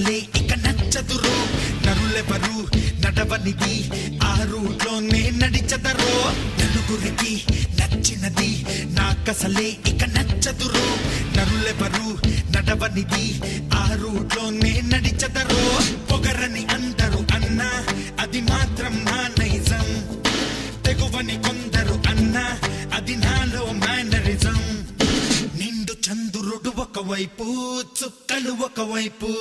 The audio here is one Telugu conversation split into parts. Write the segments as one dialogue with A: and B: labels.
A: నాకసలే ఇక నచ్చదురో నరులెవరు నడవనిది ఆ రూట్లోనే నడిచదరో నలుగురికి నచ్చినది నాకసలే ఇక నచ్చదురో నరులెవరు నడవనిది ఆ రూట్లోనే నడిచదరో పొగరని అందరూ అన్నా అది మాత్రం నా నైజం తెగువని కొందరు అన్నా అది నాలో మేనరిజం నిండు చంద్రుడు ఒకవైపు చుక్కలు ఒకవైపు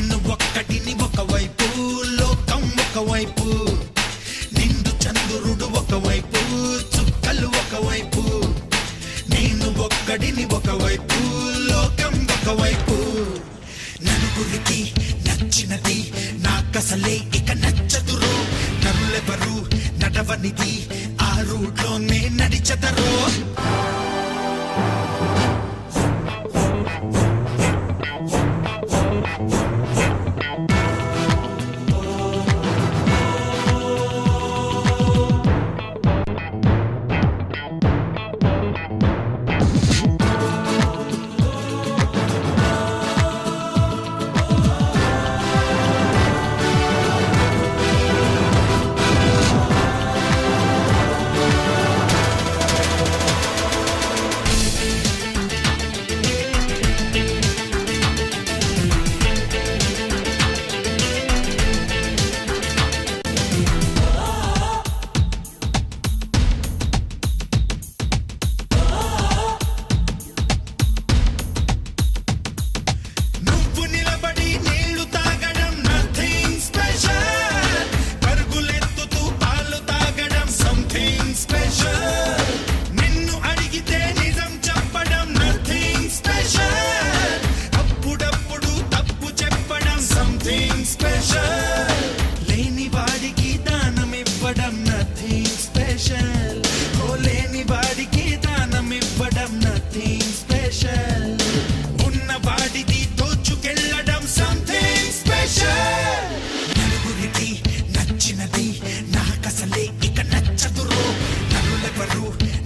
A: నేను ఒక్కటిని ఒకవైపు లోకం ఒకవైపు నిండు చంద్రుడు ఒకవైపు చుక్కలు ఒకవైపు నేను ఒక్కడిని ఒకవైపు లోకం ఒకవైపు నలుగురికి నచ్చినది నాకసలే ఇక నచ్చదురో నరులెవరు నడవనిది ఆ రూట్లోనే నడిచదరో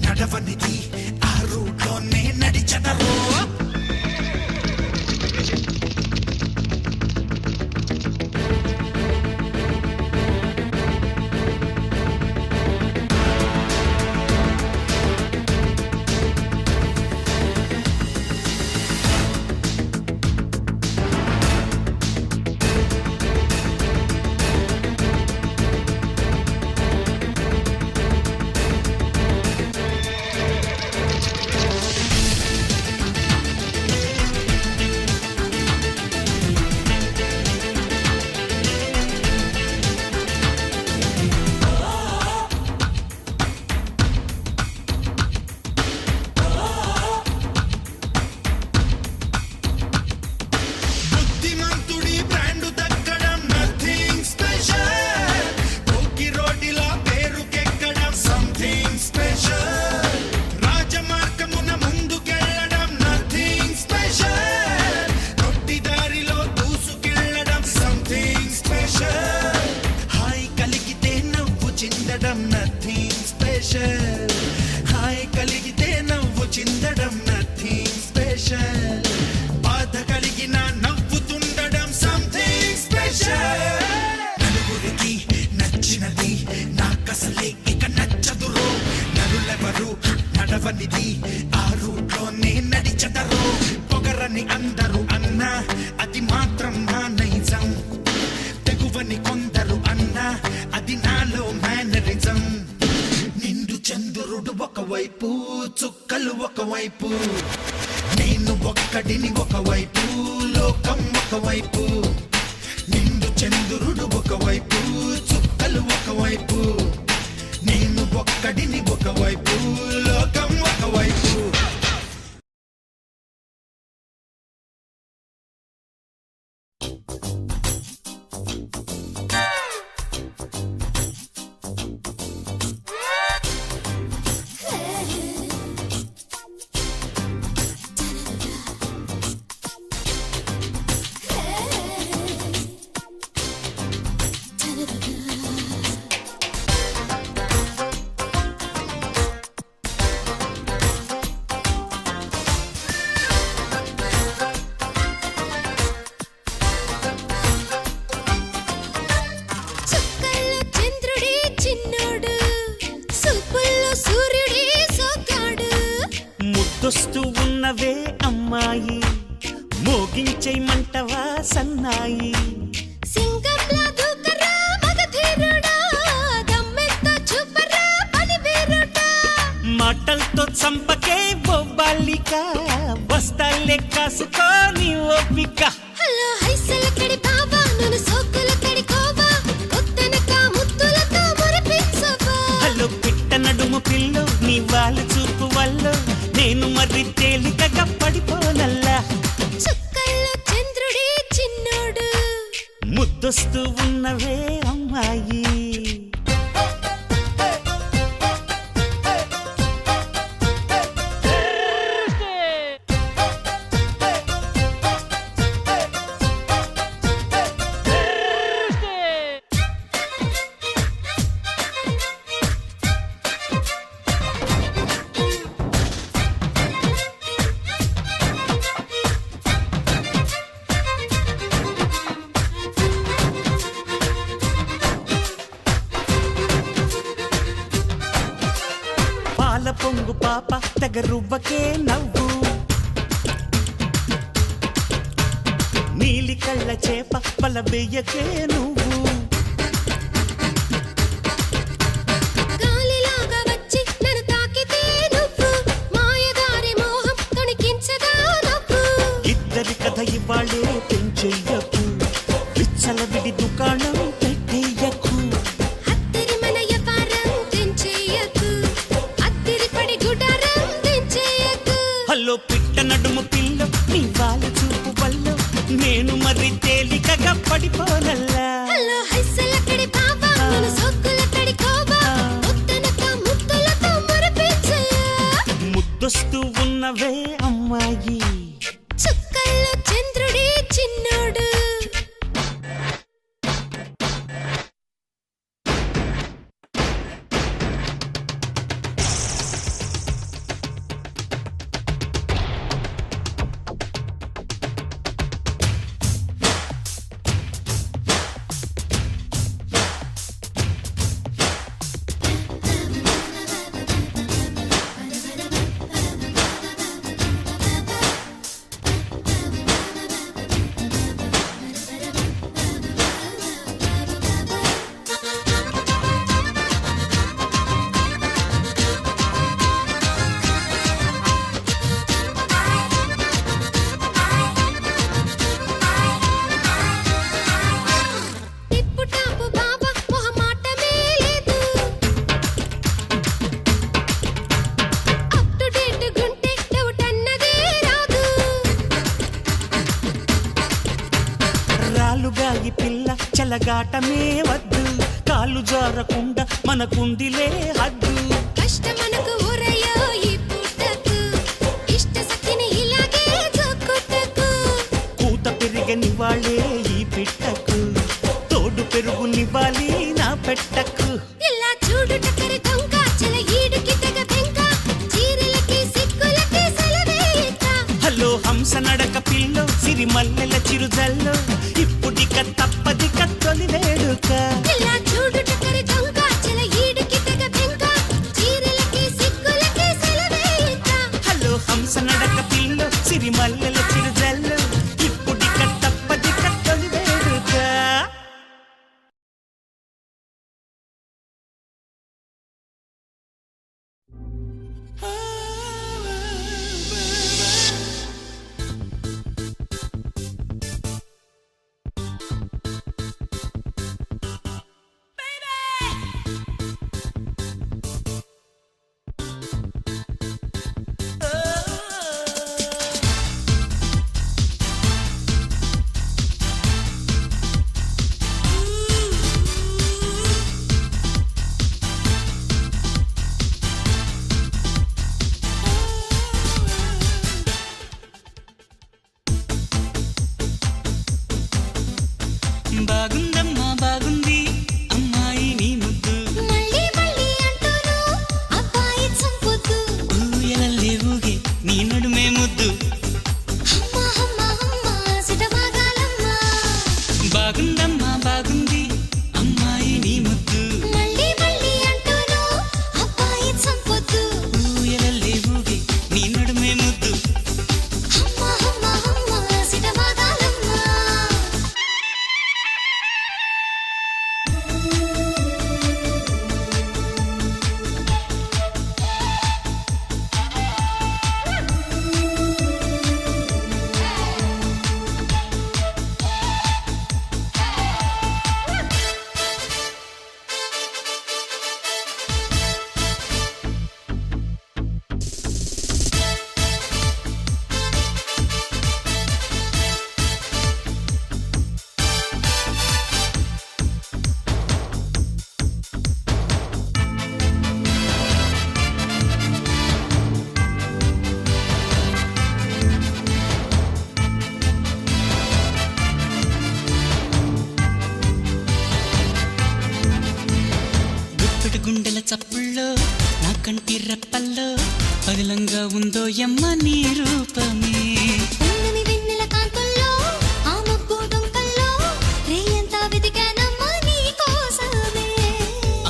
A: నడవనిది ఆ రూట్లోనే నడిచదరో హాయ్ కలిగితే నవ్వు చిందడం నథింగ్ స్పెషల్ బాధ కలిగిన నవ్వుతుండడం సంథింగ్ స్పెషల్ నలుగురికి నచ్చినది నాకసలే ఇక నచ్చదురో నరులెవరు నడవనిది ఆ రూట్లోనే నడిచదరో పొగరని అందరూ అన్నా అది మాత్రం నా నైజం తెగువని కొందరు అన్నా అది నాలో మేనరిజం చంద్రుడు ఒకవైపు చుక్కలు ఒకవైపు నేను ఒక్కడిని ఒకవైపు లోకం ఒకవైపు నిండు చంద్రుడు ఒకవైపు చుక్కలు ఒకవైపు నేను ఒక్కడిని ఒకవైపు లోకం ఒకవైపు
B: అమ్మాయి మోగించేయమంటవా సన్నాయి
C: సింగంలా దూకరా మగధీరుడా దమ్మెత్తో చూపరా పనివీరుడా
B: మాటలతో చంపకే బొబ్బాలిక బస్తాలే కాసుకోని ఓపిక
C: హలో హైసలకడి బాబా నన్ను సోకులకడి కోవా కొత్తనక ముత్తులతో మురిపించవా
B: హలో పిట్ట నడుము పిల్లు నీ వాళ్ళు చూపు వల్ల నేను మరి తేలికగా పడిపోనల్లా
C: చుక్కల్లో చంద్రుడే చిన్నోడు
B: ముద్దొస్తూ ఉన్నవే అమ్మాయి పాల పొంగు పాప తెగ రువ్వకే నవ్వు నీలి కళ్ళ చేప పల వెయ్యకే నువ్వు
C: గాలిలాగా వచ్చి నన్ను తాకితే నువ్వు మాయదారి మోహం తొణికించదా నవ్వు
B: ఇద్దరి కథ ఇవాళే పెంచెయ్యకు విచ్చల విడి దుకాణం పెట్టేయకు
C: అత్తరి మన యపారం తెంచేయకు అత్తిరి పడి గుడారం తెంచేయకు
B: హలో పిట్ట నడుము పిల్ల నీ వాళ్ళ చూపు వల్ల నేను మరి తేలికగా పడిపోనల్లా
C: హలో హైసలకడి బాబా నన్ను సోకులకడి కోవా కొత్తనక ముత్తులతో మురిపించయా
B: ముద్దొస్తూ ఉన్నవే అమ్మాయి
C: చుక్కల్లో చంద్రుడే చిన్నోడు టిప్పుటాపు బాబా మొహమాటమే లేదు అప్ టు డేట్ గుంటే డౌట్ అన్నదే రాదు
B: రాలుగాయి పిల్ల చలగాటమే వద్దు కాలు జారకుండా మనకుందిలే హద్దు
C: కష్టమనకు ఊరయ్యో ఈ పూటకు ఇష్ట సఖిని ఇలాగే జోకొట్టకు
B: కూత పెరిగని వాళ్ళే ఈ పిట్టకు తోడు పెరుగునివ్వాలి నా పెట్టకు
C: ఇలా చూడు టక్కరి దొంగ చల ఈడుకి తెగ బెంక చీరలకి సిక్కులకి సెలవేయక
B: హలో హంస నడక పిల్లో సిరి మల్లెల చిరుజల్లో ఇప్పుడిక తప్పదిక తొలి వేడుక
C: ఇలా చూడు టక్కరి దొంగ చల ఈడుకి తెగ బెంక చీరలకి సిక్కులకి సెలవేయక
B: హలో హంస నడక పిల్లో సిరి మల్లెల చిరుజల్లో ఇప్పుడిక తప్పదిక తొలి వేడుక బాగుందమ్మా బాగుంది అమ్మాయి నీ ముద్దు
C: మళ్ళీ మళ్ళీ అంటూను అబ్బాయి చంపొద్దు
B: ఊయలల్లే ఊగే నీ నడుమే ముద్దు
C: అమ్మా అమ్మా అమ్మా సిటమాగాలమ్మా
B: బాగుందమ్మా బాగుంది అమ్మాయి నీ ముద్దు
C: మళ్ళీ మళ్ళీ అంటూను అబ్బాయి చంపొద్దు
B: ఊయలల్లే ఊగే నీ నడుమే ముద్దు
C: అమ్మా
B: చప్పుల్లో నా కంటి రెప్పల్లో పదిలంగా ఉందో యమ్మ నీ రూపమే
C: పున్నమి వెన్నెల కాంతుల్లో ఆ మబ్బు డొంకల్లో రేయంతా వెతికానమ్మా నీ కోసమే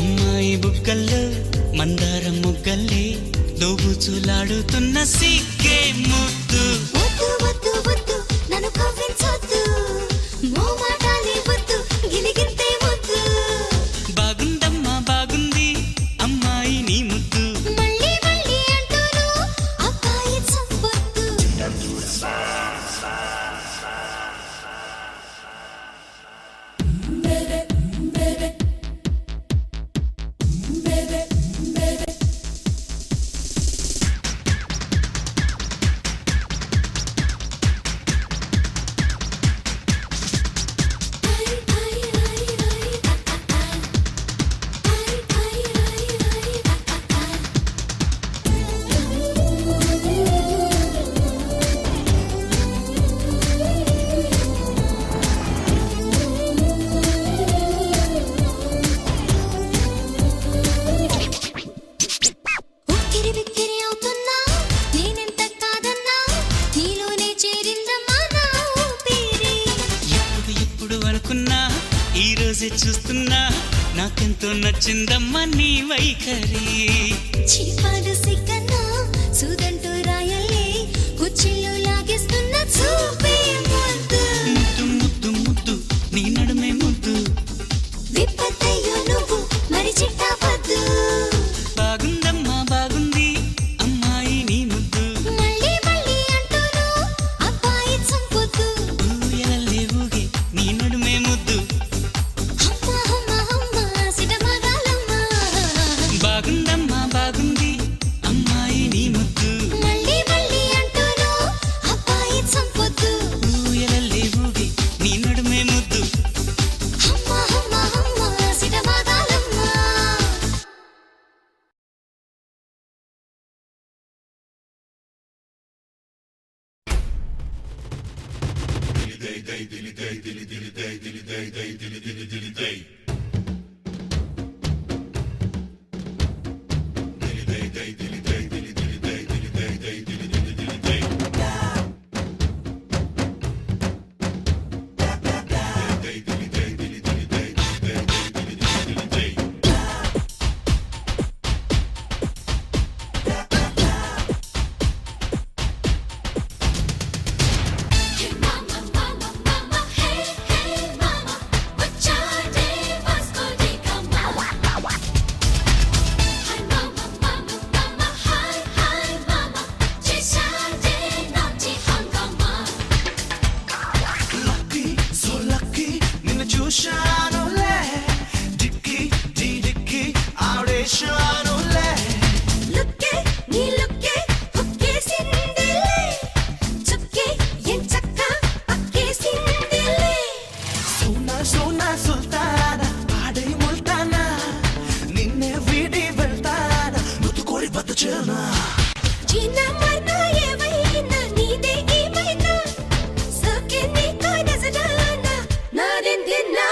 B: అమ్మాయి బుగ్గల్లో మందార ముగ్గల్లే దోబుచులాడుతున్న సిగ్గే ముద్దు
C: వద్దు వద్దు వద్దు నన్ను కవ్వించొద్దు మోమాటాలే వద్దు గిలిగింతే వద్దు
B: బాగుందమ్మా బాగుంది అమ్మాయి నీ ముద్దు
C: మళ్ళీ మళ్ళీ అంటూను అబ్బాయి చంపొద్దు ఉక్కిరి బిక్కిరి అవుతున్నా నేనెంత కాదన్నా నీలోనే చేరిందమ్మా నా ఊపిరి
B: ఎప్పుడు అనుకున్నా ఈ రోజే చూస్తున్నా నాకెంతో నచ్చిందమ్మా నీ వైఖరి
C: చీపాడు సిక్కన్నా సూదంటూ రాయలే కుచ్చిళ్ళు లాగేస్తున్న చూపే ముద్దు
B: ముద్దు ముద్దు ముద్దు నీ నడుమే ముద్దు
C: విప్పత్తయ్యో నువ్వు మరి చిట్టాపద్దు
B: బాగుందమ్మా బాగుంది అమ్మాయి నీ ముద్దు
C: మళ్ళీ మళ్ళీ అంటూను అబ్బాయి చంపొద్దు
B: ఊయలల్లే ఊగే నీ నడుమే ముద్దు
C: అమ్మ అమ్మ అమ్మ సిటమగాలమ్మ
B: బాగుందమ్మా బాగుంది అమ్మాయి నీ ముద్దు
C: మళ్ళీ మళ్ళీ అంటూను అబ్బాయి చంపొద్దు
B: ఊయలల్లే ఊగే నీ నడుమే ముద్దు
C: అమ్మ అమ్మ అమ్మ సిటమగాలమ్మ
A: లక్కీ సో లక్కీ నిన్ను చూశానులే డిక్కీ డి డిక్కీ ఆడేశానులే
C: లుక్కే నీ లుక్కే ఒక్కేసిందిలే చుక్కే ఎంచక్క పక్కేసిందిలే
A: సోనా సోనా సుల్తానా పాడే ముల్తానా నిన్నే వీడి వెళ్తానా నువ్వు కోరి బద్ద చేనా
C: చిన్న మన్నా ఏవైనా నీదే ఏమైనా సోకే నీకో నజరానా నాదెందిన్నా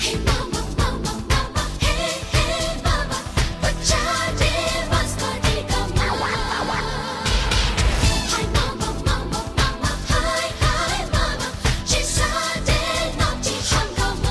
C: హే మామా మామా మామా హే హే మామా వచ్చాడే వాస్కోడే గమా హై మామా మామా మామా హై హై మామా చేసాడే నాటి హంగామా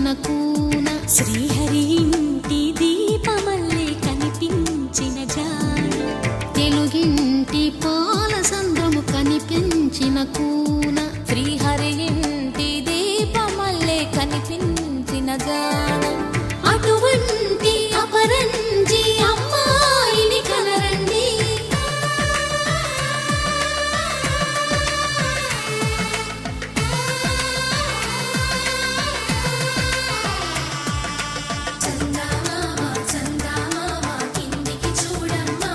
C: కనిపించిన కూన
D: శ్రీహరి ఇంటి దీపమల్లే కనిపించిన జాడ
C: తెలుగింటి పాల సంద్రము కనిపించిన కూన
D: శ్రీహరి ఇంటి దీపమల్లే కనిపించిన జాడ
C: అటువంటి అపరంజి అమ్మాయిని కనరండి చందమామ చందమామ కిందికి చూడమ్మా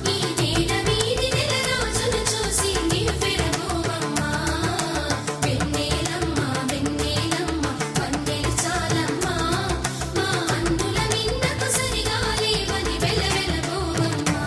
C: ఈ నేల వీధి నెల రోజులు చూసి నివ్వెరపోవమ్మా వెన్నెలమ్మ వెన్నెలమ్మ వన్నెలు చాలమ్మా మా అన్నుల మిన్నకు సరిగా లేవని వెలవెలబోవమ్మా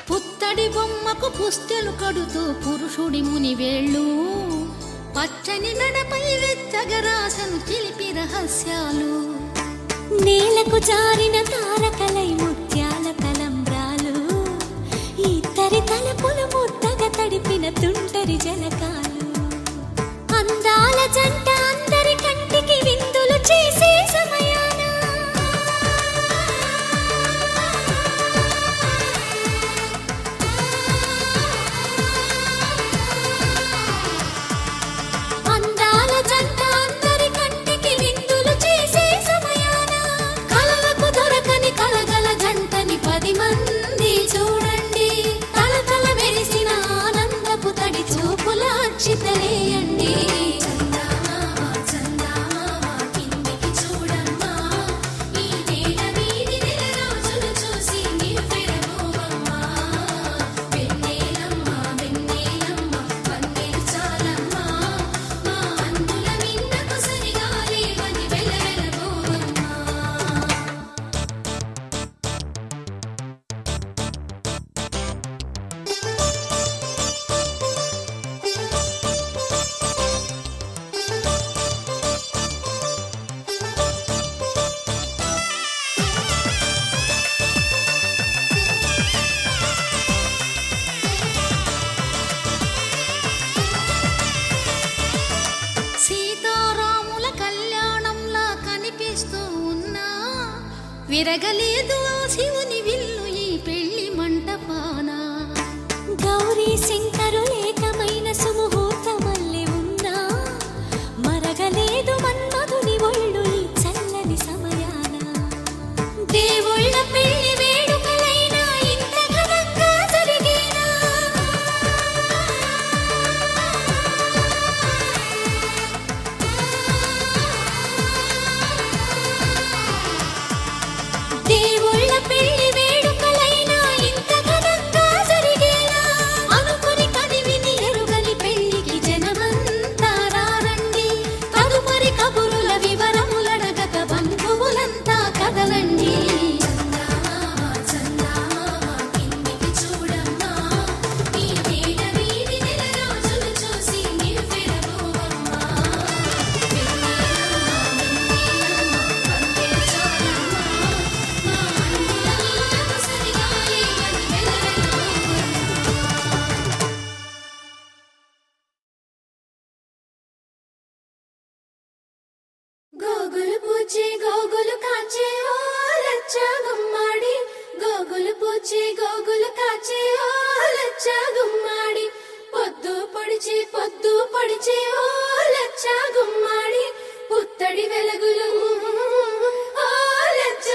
C: పుత్తడి బొమ్మకు పుస్తెలు కడుతూ పురుషుడి ముని వేళ్ళు పచ్చని మెడపై వెచ్చగరాసను చిలిపి రహస్యాలు
D: నేలకు జారిన తారకలై ముత్యాల తలంబ్రాలు ఇద్దరి తలపులు ముద్దగా తడిపిన తుంటరి జలకాలు అందాల జంట అందరి కంటికి విందులు చేసే సమయాన అందాల జంట అందరి కంటికి విందులు చేసే సమయాన కలలకు దొరకని కలగల జంటని 10 మంది చూడండి తలతల మెరిసిన ఆనందపు తడి చూపుల అక్షితలేయండి చందమామ చందమామ కిందికి చూడమ్మా ఈ నేల వీధి నెల రోజులు చూసి నివ్వెరపోవమ్మా వెన్నెలమ్మ వెన్నెలమ్మ వన్నెలు చాలమ్మా మా అన్నుల మిన్నకు సరిగా లేవని వెలవెలబోవమ్మా సీతారాముల కళ్యాణంలా కనిపిస్తూ ఉన్నా విరగలేదు ఆ శివుని విల్లు ఈ పెళ్లి మంటపాన గౌరీ శంకరులేకమైన సుముహూర్తమల్లె ఉన్నా మరగలేదు మన్మధుని ఒళ్ళు ఈ చల్లని సమయాన
C: దేవుళ్ళ పెళ్లి వేడుకలైనా ఇంత ఘనంగా జరిగేనా దేవుళ్ళ పెళ్లి వేడుకలైనా ఇంత ఘనంగా జరిగేనా అనుకుని కనివిని ఎరుగని పెళ్లికి జనమంతా రారండి తదుపరి కబురుల వివరములడగక బంధువులంతా కదలండి చందమామ చందమామ కిందికి చూడమ్మా ఈ నేల వీధి నెల రోజులు చూసి నివ్వెరపోవమ్మా వెన్నెలమ్మ వెన్నెలమ్మ వన్నెలు చాలమ్మా మా అన్నుల మిన్నకు సరిగా లేవని వెలవెలబోవమ్మా గోగులు పూచి గోగులు కాచే ఓ లచ్చ గుమ్మాడి గోగులు పూచి గోగులు కాచే ఓ లచ్చ గుమ్మాడి పొద్దు పొడిచే ఓ లచ్చ గుమ్మాడి పుత్తడి వెలుగులు ఓ లచ్చ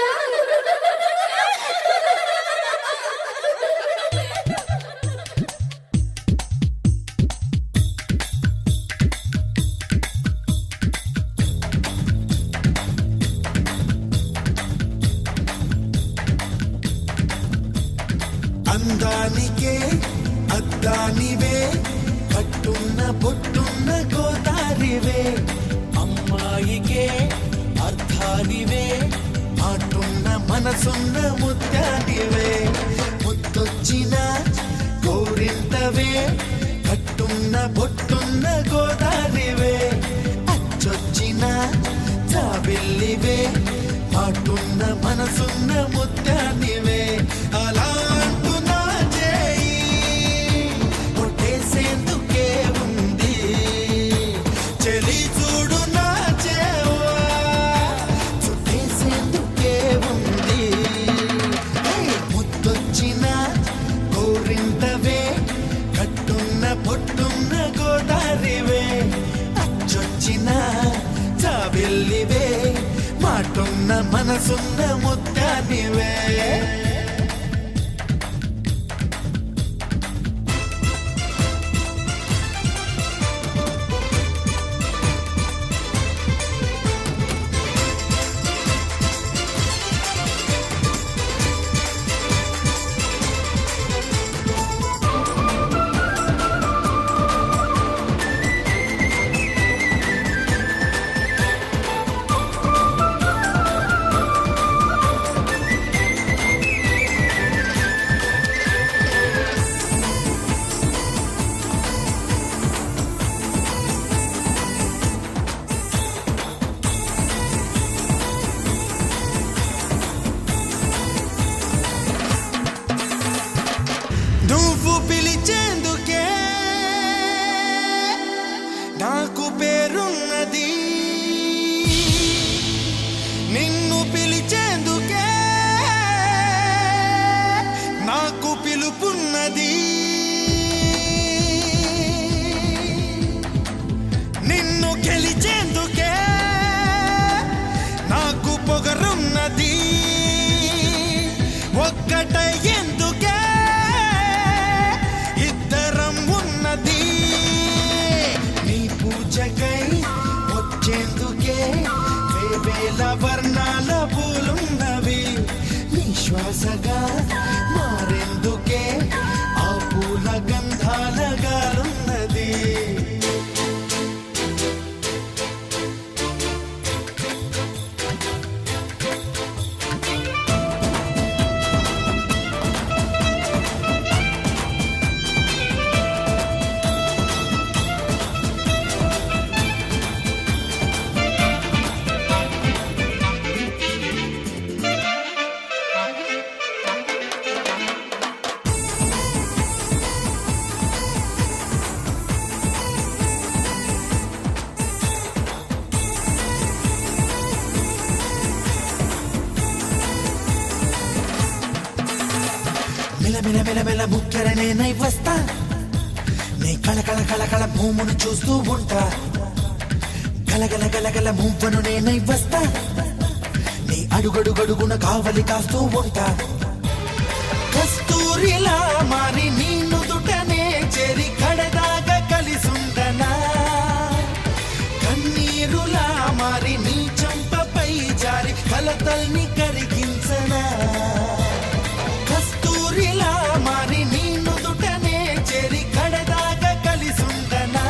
A: అందానికే అద్దానివే కట్టున్న బొట్టున్న గోదారివే అమ్మాయికే మనసున్న ముత్యానివే ముత్తొచ్చిన గోరింటవే కట్టున్న బొట్టున్న గోదారివే అచ్చొచ్చిన జాబిల్లివే మాటున్న మనసున్న ముత్యానివే అలా అంటున్నా చేయి కొట్టేసేందుకే ఉంది చెలి చూడు నా చేవా చుట్టేసేందుకే ఉంది ముద్దొచ్చిన గోరింటవే కట్టున్న పొట్టున్న గోదారివే అచ్చొచ్చిన చావెల్లివే మాటున్న మనసున్న ముత్యానివే నువ్వు పిలిచేందుకే నాకు పేరున్నది నిన్ను పిలిచేందుకే నాకు పిలుపున్నది నిన్ను గెలిచేందుకే నాకు పొగరున్నది ఒక్కటయ్యేందుకే నీ పూజకై వచ్చేందుకే వేవేల వర్ణాల పూలున్నవి నీ శ్వాసగా మారేందుకే ఆ పూల గంధాల గాలున్నది మెల మెల మెల ముక్కెరనే నై వస్తా నీ కళకళ కళకళ భూమును చూస్తూ ఉంటా గలగల గలగల మువ్వను నేనై వస్తా నీ అడుగడుగడుగున కావలి కాస్తూ ఉంటా కస్తూరిలా మారి నీ నుదుటనే చేరి కడదాగా కలిసుండనా కన్నీరులా మారి నీ చంపపై జారి కలతల్ని కరిగించనా కస్తూరిలా మారి నీ నుదుటనే చేరి కడదాగా కలిసుండనా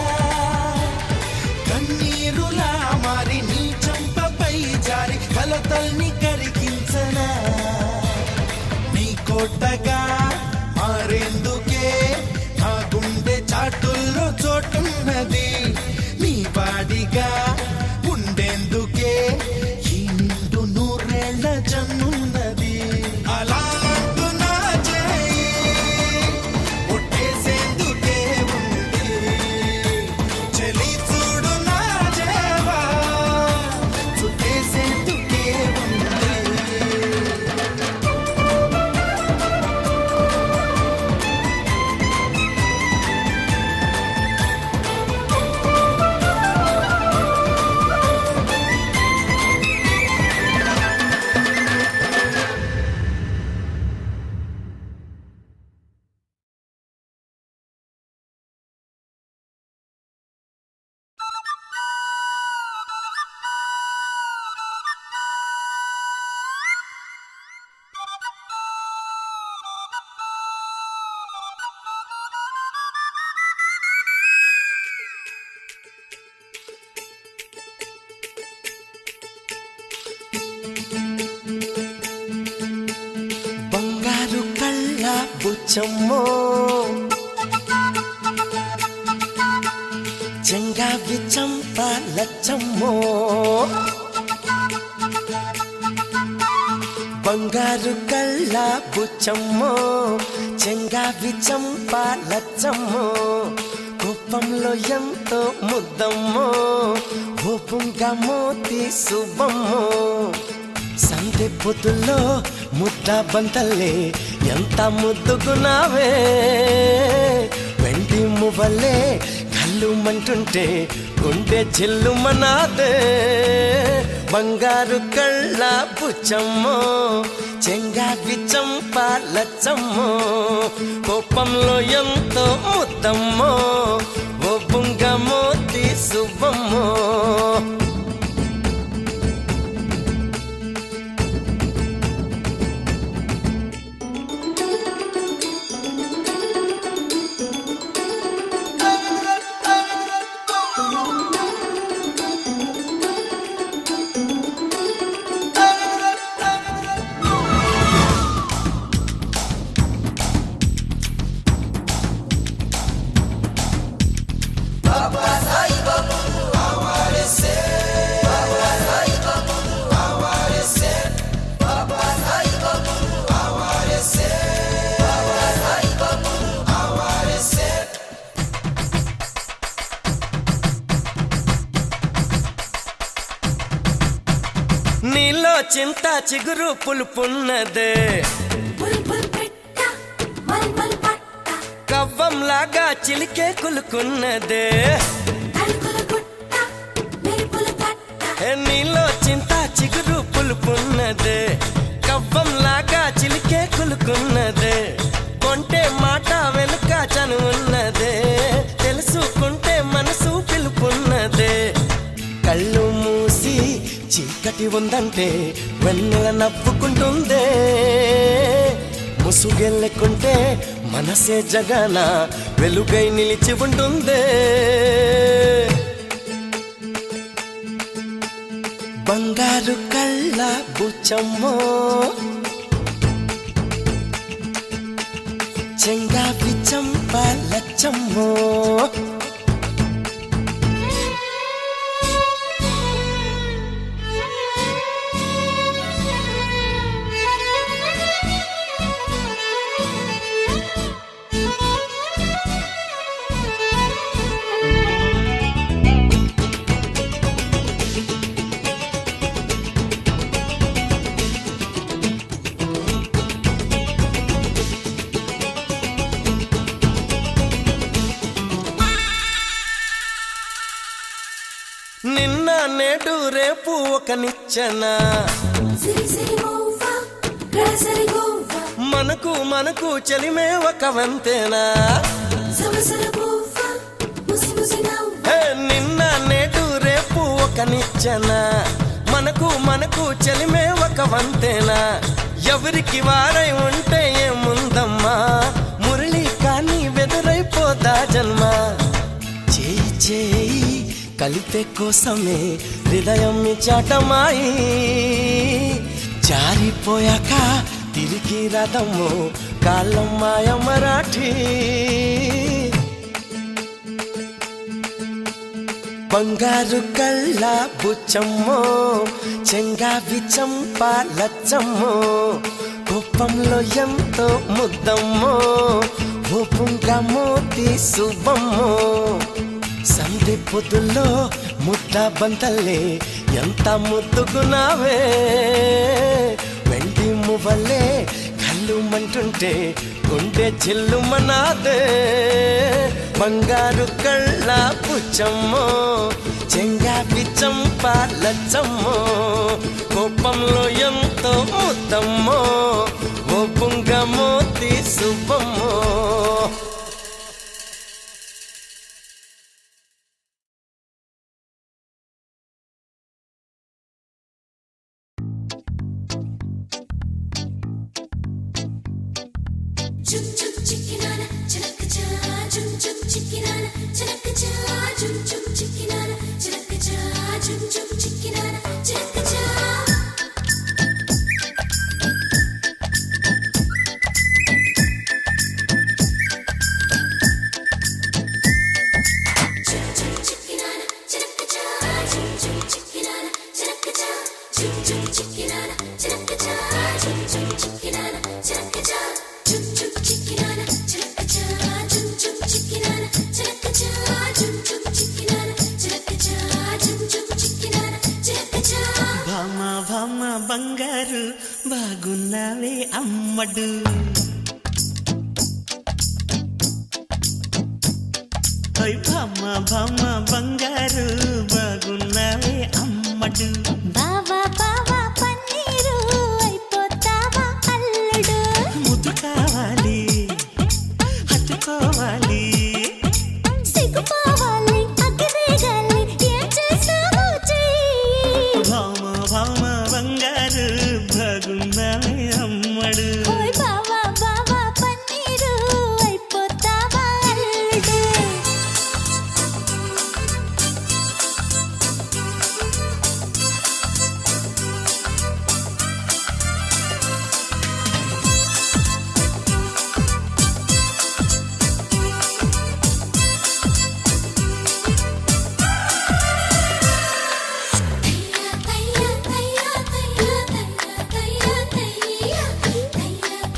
A: కన్నీరులా మారి నీ చంపపై జారి కలతల్ని కరిగించనా నీ కోటగా మారేందుకే నా గుండె చాటుల్లో చోటున్నది నీ వాడిగా ఉండేందుకే ఈ నిండు నూరేళ్ల జన్మున్నది అలా అంటున్నా చేయి ఒట్టేసేందుకే ఉంది చెలి చూడు నా చేవా చుట్టేసేందుకే ఉంది
E: బుచ్చమ్మో చెంగావి చంప లచ్చమ్మో బంగారు కళ్ళ బుచ్చమ్మో చెంగావి చంప లచ్చమ్మో కోపంలో ఎంతో ముద్దమ్మో ఓపుంగా మోతి శుభమ్మో సందె పొద్దుల్లో ముద్ద బంతల్లే ఎంత ముద్దుకున్నావే వెండి మువ్వలే కళ్ళు మంటుంటే గుండె చెల్లుమనాదే బంగారు కళ్ళ బుచ్చమ్మో చెంగావి చంప లచ్చమ్మో కోపంలో ఎంతో ముద్దమ్మో ఓ బుంగ మోతి శుభమ్మో నీలో చింత చిగురు పులుపున్నదే కవ్వంలాగా చిలికే కులుకున్నదే నీలో చింత చిగురు పులుపున్నదే కవ్వంలాగా చిలికే కులుకున్నదే కొంటే మాట వెనుక చనువున్నదే తెలుసుకుంటే మనసు పిలుపున్నదే కళ్ళు మూసి చీకటి ఉందంటే వెన్నెల నవ్వుకుంటుందే ముసుగెళ్ళకుంటే మనసే జగన వెలుగై నిలిచి ఉంటుందే బంగారు కళ్ళ బుచ్చమ్మో చెంగావి చంప లచ్చమ్మో నిన్న నేడు రేపు ఒక నిచ్చెన మనకు మనకు చలిమే ఒక వంతేనా నిన్న నేడు రేపు ఒక నిచ్చెన మనకు మనకు చలిమే ఒక వంతేనా ఎవరికి వారై ఉంటే ఏముందమ్మా మురళి కానీ వెదురైపోదా జన్మ చేయి చేయి కలిపే కోసమే హృదయం చాటమాయి జారిపోయాక తిరిగి రథము కాలం మాయ మరాఠీ బంగారు కళ్ళ బుచ్చమ్మో చెంగావి చంప లచ్చమ్మో కోపంలో ఎంతో ముద్దమ్మో ఓపుంగా మోతి శుభమ్మో సందె పొద్దుల్లో ముద్ద బంతల్లే ఎంత ముద్దుకున్నావే వెండి మువ్వలే కళ్ళు మంటుంటే గుండె చెల్లుమనాదే బంగారు కళ్ళ బుచ్చమ్మో చెంగావి చంప లచ్చమ్మో కోపంలో ఎంతో ముద్దమ్మో ఓ బుంగ Moti శుభమ్మో
C: Chum chum chickinana, chilakacha. Chum chum chickinana, chilakacha. Chum chum chickinana, chilakacha. Chum chum chickinana, chilakacha. జుమ్ జుమ్ చిక్కినాన చిలకచా జుమ్ జుమ్ చిక్కినాన చిలకచా జుమ్ జుమ్ చిక్కినాన చిలకచా జుమ్ జుమ్ చిక్కినాన చిలకచా జుమ్ జుమ్ చిక్కినాన చిలకచా జుమ్ జుమ్ చిక్కినాన చిలకచా జుమ్ జుమ్ చిక్కినాన చిలకచా
B: భామ భామ బంగారు బాగున్నావే అమ్మడు భామ భామ బంగారు బాగున్నావే అమ్మడు
D: బావా బావా పన్నీరు అయిపోతావా అల్లుడు
B: ముద్దు కావాలి హత్తుకోవాలి
D: సిగ్గుపోవాలి అగ్గిరేగాలి ఏం చేస్తావో చెయ్యి
B: భామ భామ బంగారు బాగున్నావే అమ్మడు
D: ఓయ్ బావా బావా పన్నీరు అయిపోతావా అల్లుడు
C: తయ్యా తయ్యా తయ్యా తయ్యా తయ్యా తయ్యా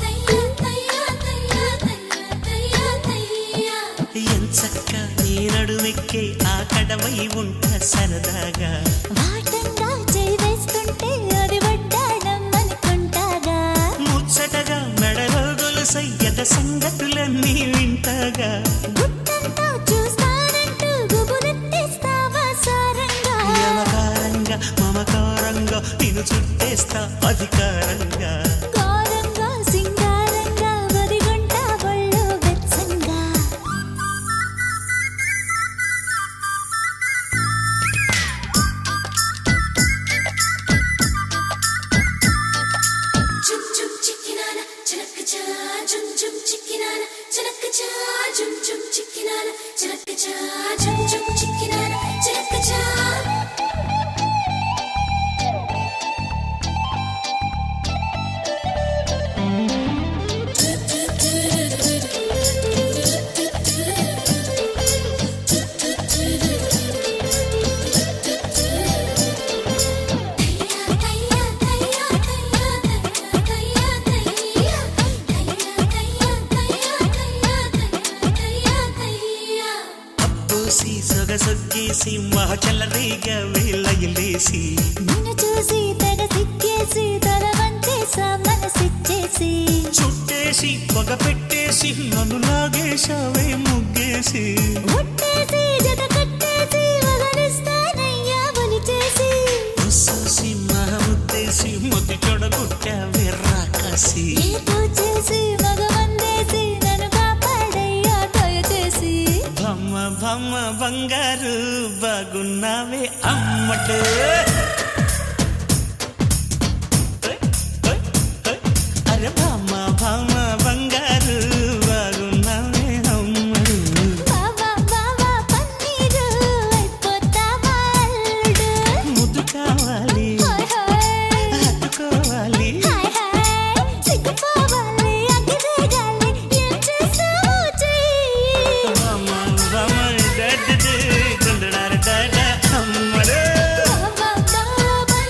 C: తయ్యా తయ్యా తయ్యా తయ్యా
B: ఎంచక్క నీ నడుమెక్కే ఆ కడవై ఉంట సరదాగా
D: వాటంగా చేయి వేస్తుంటే అది వడ్డాణం అనుకుంటాగా
B: ముచ్చటగా మెడలో గొలుసయ్యద సంగతులన్నీ వింటగా
D: గుట్టంతా చూస్తానంటూ గుబురెత్తేస్తావా సారంగా
B: యమకారంగా మమకారంగా నిన్ను చుట్టేస్తా అధికారంగా
D: కారంగా సింగారంగా వదిగుంటా ఒళ్ళు వెచ్చంగా
C: జుమ్ జుమ్ చిక్కినాన చిలకచా జుమ్ జుమ్ చిక్కినాన చిలకచా జుమ్ జుమ్ చిక్కినాన చిలకచా జుమ్ జుమ్ చిక్కినాన చిలకచా తయ్యా తయ్యా తయ్యా తయ్యా తయ్యా తయ్యా తయ్యా తయ్యా తయ్యా
B: అబ్బూసి సొగసొగ్గేసి మహచల్లరీగా వేలయిలేసి
D: నిన్ను చూసి తెగ సిక్కేసి తల వంచేసా మనసిచ్చేసి
B: చుట్టేసి పొగ పెట్టేసి నన్ను లాగేశావే ముగ్గేసి
D: ముట్టేసి జత కట్టేసి వగనిస్తానయ్యా ఒలిచేసి
B: ముస్సూసి మహముద్దేసి మొద్దు చెడగొట్టావే రాకాసి
D: ఏదో చేసి మగవందేసి నన్ను కాపాడయ్యా దయచేసి
B: భమ్మ భమ్మ బంగారు బాగున్నావే అమ్మటు అరే భమ్మ భమ్మ బంగారు బాగున్నావే అమ్మడు
D: బావా బావా పన్నీరు అయిపోతావా అల్లుడు
B: ముద్దు కావాలి
D: హాయ్ హాయ్
B: హత్తుకోవాలి
D: హాయ్ హాయ్ సిగ్గుపోవాలి అగ్గిరేగాలి ఏం చేస్తావో చెయ్యి
B: భమ్మ భమ్మ డడ్డు డుండడార డాడ అమ్మడు
D: బావా బావా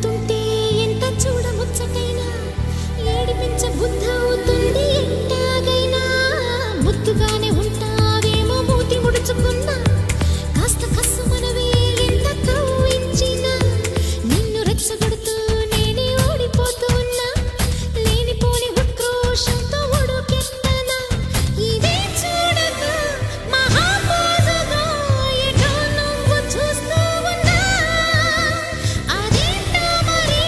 D: నవ్వుతుంటే ఎంత చూడముచ్చటైనా ఏడిపించ బుద్ధ అవుతుంది ఎట్టాగైనా ముద్దుగానే ఉంటావేమో మూతి ముడుచుకున్నా కాస్త కస్సు మనవే ఎంత కవ్వించినా నిన్ను రెచ్చగొడుతూ నేనే ఓడిపోతూ ఉన్నా లేనిపోని ఉక్రోషంతో ఉడుకెత్తనా ఇదే చూడక మహాపోజుగా ఎటో నువ్వు చూస్తూ ఉన్నా అదేంటో మరి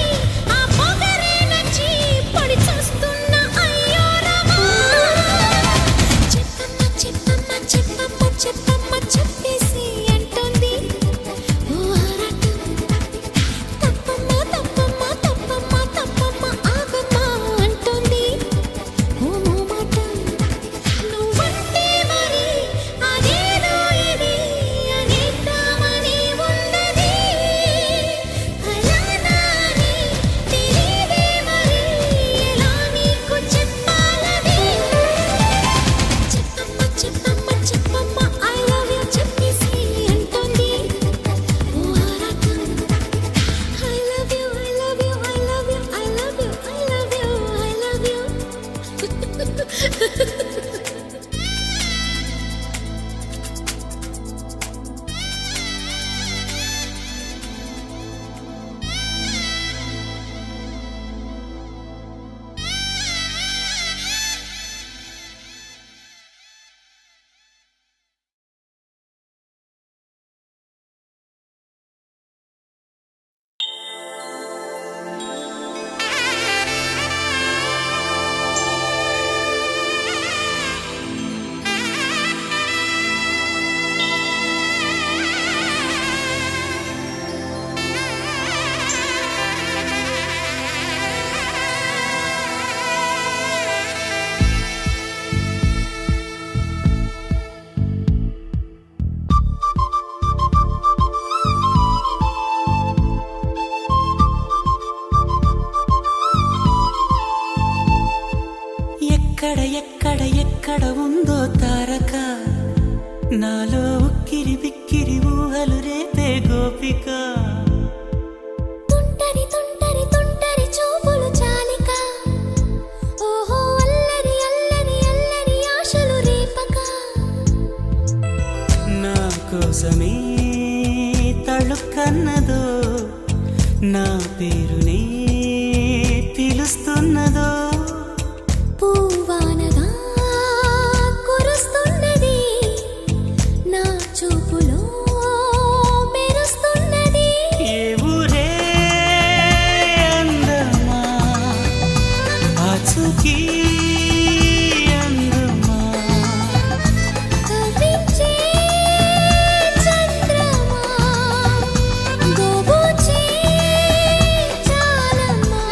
D: ఆ పొగరే నచ్చి పడి చూస్తున్నా అయ్యో రామా చెప్పమ్మ చెప్పమ్మ చెప్పమ్మ చెప్పమ్మ చెప్పేసి అంటుంది ఓ ఆరాటం తప్పమ్మ తప్పమ్మ తప్పమ్మ తప్పమ్మ ఆగమ్మ అంటుంది ఓ మోమాటం నువ్వంటే మరి అదేదో ఇది అనేద్దామని ఉన్నది అలానా అని తెలియదే మరి ఎలా నీకు చెప్పాలని చెప్పమ్మ చెప్పమ్మ చెప్పమ్మ ఐ లవ్ యూ చెప్పేసి అంటుంది ఓ ఆరాటం I love you I love you I love you I love you I love you I love you
B: ఎక్కడ ఎక్కడ ఎక్కడ ఉందో తారక నాలో ఉక్కిరి బిక్కిరి ఊహలు రేపే గోపిక
D: తుంటరి తుంటరి తుంటరి చూపులు చాలిక ఓహో అల్లరి అల్లరి అల్లరి ఆశలు రేపక
B: నా కోసమే తళుక్కన్నదో నా పేరునే పిలుస్తున్నదో
D: పూవానగా కురుస్తున్నది నా చూపులో మెరుస్తున్నది
B: ఏ ఊరే అందమా ఆచూకీ అందమా
D: కవ్వించే చంద్రమా గోబూచే చాలమ్మా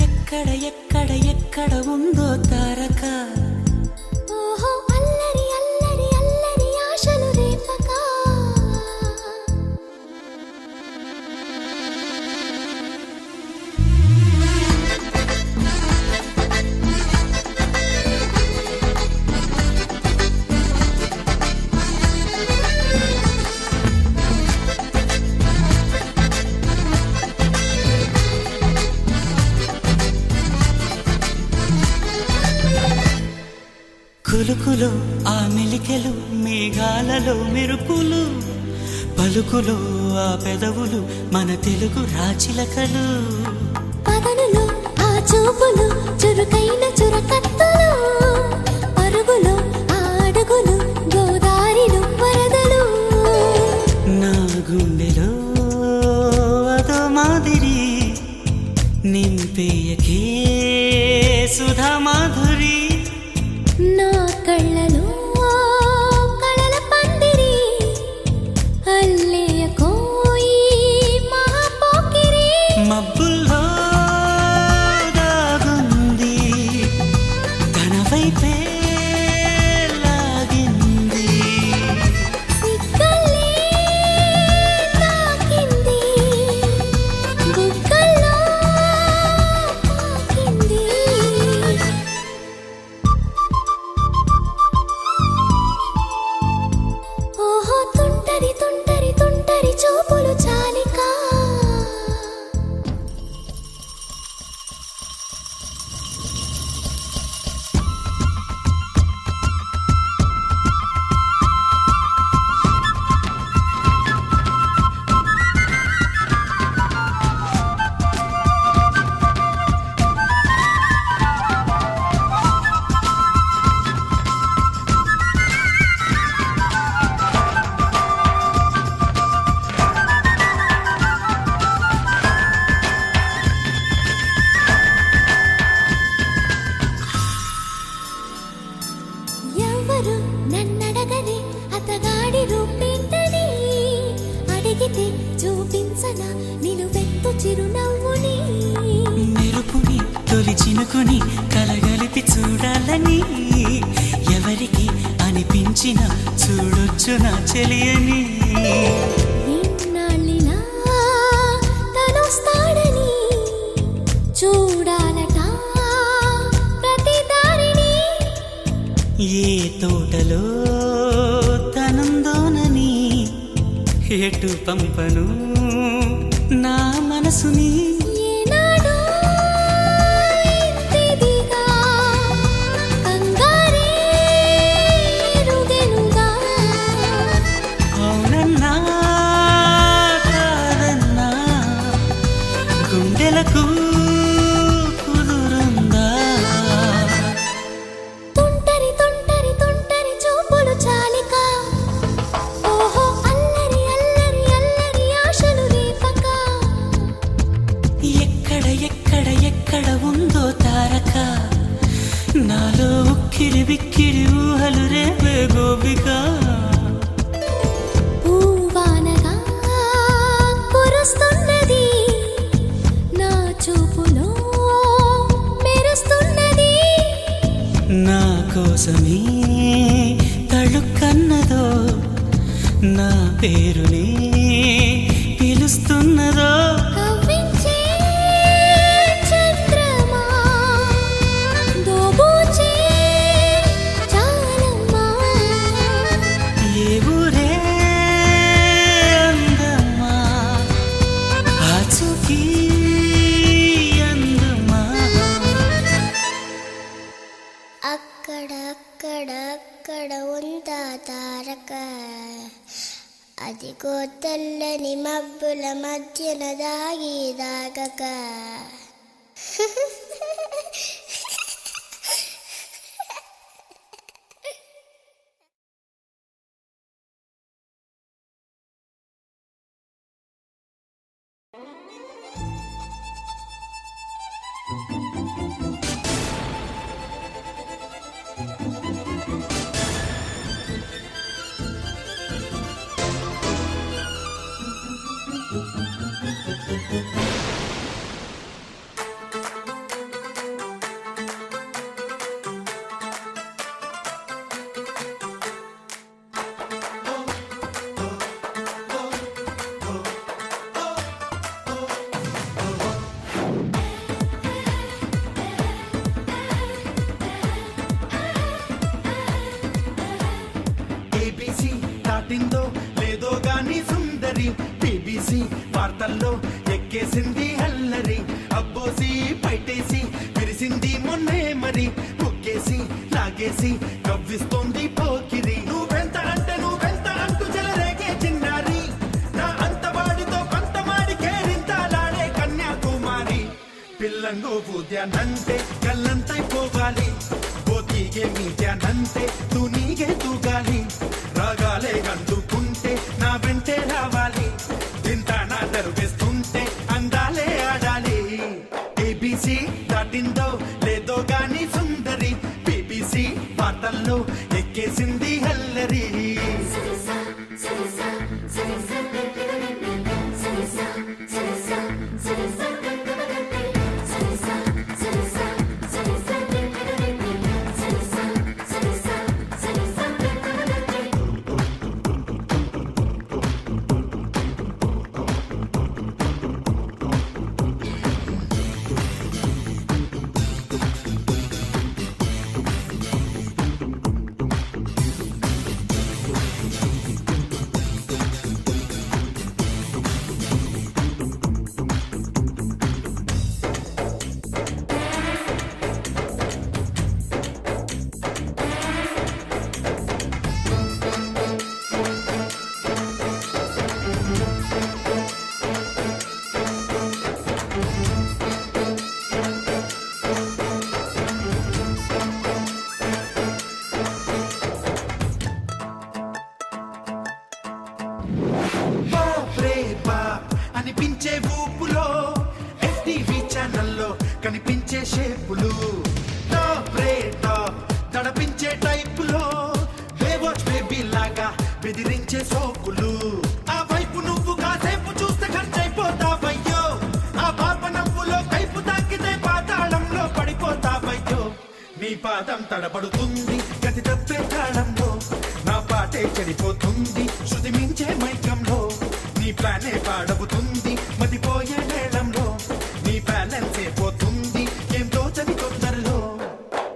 B: ఎక్కడ ఎక్కడ ఎక్కడ ఉందో తారక
D: ఓహో అల్లరి అల్లరి అల్లరి ఆశలు రేపక
B: కులుకులో ఆ మెలికెలు మేఘాలలో మెరుపులు పలుకులో ఆ పెదవులు మన తెలుగు రాచిలకలు
D: పదనులో ఆ చూపులు చురుకైన చురకత్తులు పరుగులో ఆ అడుగులు గోదారిలో వరదలు
B: నా గుండెలో అదో మాదిరి నింపేయకే సుధా మాధురి
D: నా కళ్ళలో కళల పందిరి అల్లేయ కోయి మహాపోకిరి
B: మబ్బుల్లో దాగుంది తన వైపే లాగింది
D: సిగ్గలే తాకింది బుగ్గల్లో తాకింది
B: చినుకుని కలగలిపి చూడాలని ఎవరికి అనిపించిన చూడొచ్చు నా చెలియని
D: ఎన్నాళ్ళినా తనొస్తాడని చూడాలట ప్రతి దారిని
B: ఏ తోటలో తనందోనని ఎటు పంపను నా మనసుని
D: ఏనాడో ఇంతిదిగా కంగారేరుగెనుగా
B: అవునన్నా కాదన్నా గుండెలకు కుదురుందా
D: తుంటరి తుంటరి తుంటరి చూపులు చాలిక ఓహో అల్లరి అల్లరి అల్లరి ఆశలు రేపక
B: ఎక్కడ ఎక్కడ ఎక్కడ ఉందో తారక నాలో ఉక్కిరి బిక్కిరి ఊహలు రేపే గోపిక
D: పూవానగా కురుస్తున్నది నా చూపులో మెరుస్తున్నది
B: నా కోసమే తళుక్కన్నదో నా పేరునే పిలుస్తున్నదో
D: కవ్వించే చంద్రమా దోబూచే చాలమ్మా
B: ఏ ఊరే అందమ్మా ఆచూకీ అందమ్మా
D: అక్కడ అక్కడ అక్కడ ఉందా తారక అదిగో తెల్లని మబ్బుల మధ్యన దాగి దాగక
A: ఏబీసీ దాటిందో లేదో గాని సుందరి బీబీసీ వార్తల్లో ఎక్కేసింది అల్లరి అబ్బోసి పైటేసి విరిసింది మొన్నే మరి ముక్కేసి లాగేసి కవ్విస్తోంది పోకిరి నువ్వెంత అంటే నువ్వెంత అంటూ చెలరేగే చిన్నారి నా అంతవాడితో కొంతమాడి కేరింతాలాడే కన్యాకుమారి పిల్లంగో పూద్యానంతే కళ్ళంతైపోవాలి పోతీగే మీద్యానంతే తూనీగే తూగాలి రాగాలే అందుకుంటే నా వెంటే రావాలి చింతానా తరువేస్తుంటే అందాలే ఆడాలి ఏబీసీ దాటిందో లేదో గాని సుందరి బీబీసీ వార్తల్లో ఎక్కేసింది హల్లరి అనిపించే ఊపులో ఎస్టీవీ ఛానల్లో కనిపించే షేపులు టాప్ రే టాప్ తడపించే టైపులో బేవాచ్ బేబీ లాగా బెదిరించే సోకులు ఆ వైపు నువ్వు కాసేపు చూస్తే ఖర్చయిపోతావయ్యో ఆ పాప నవ్వులో కైపు తాకితే పాతాళంలో పడిపో పాదం తడబడుతుంది గతి తప్పే తాళంలో నా పాటే చెడిపోతుంది శృతి మించే మైకంలో నీ ప్లానే పాడవుతుంది మతిపోయే మేళంలో నీ బ్యాలెన్సే పోతుంది ఏం తోచని తొందరలో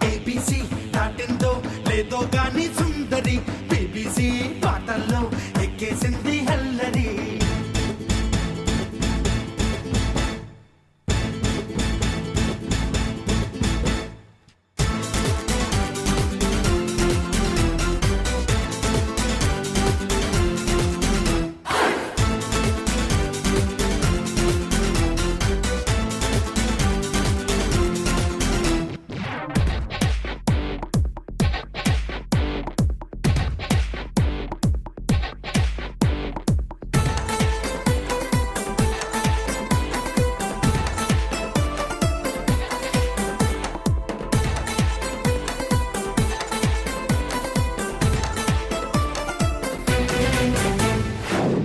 A: ఏబిసి దాటిందో లేదో గాని సుందరి బీబీసీ పాటల్లో ఎక్కేసింది హల్లరి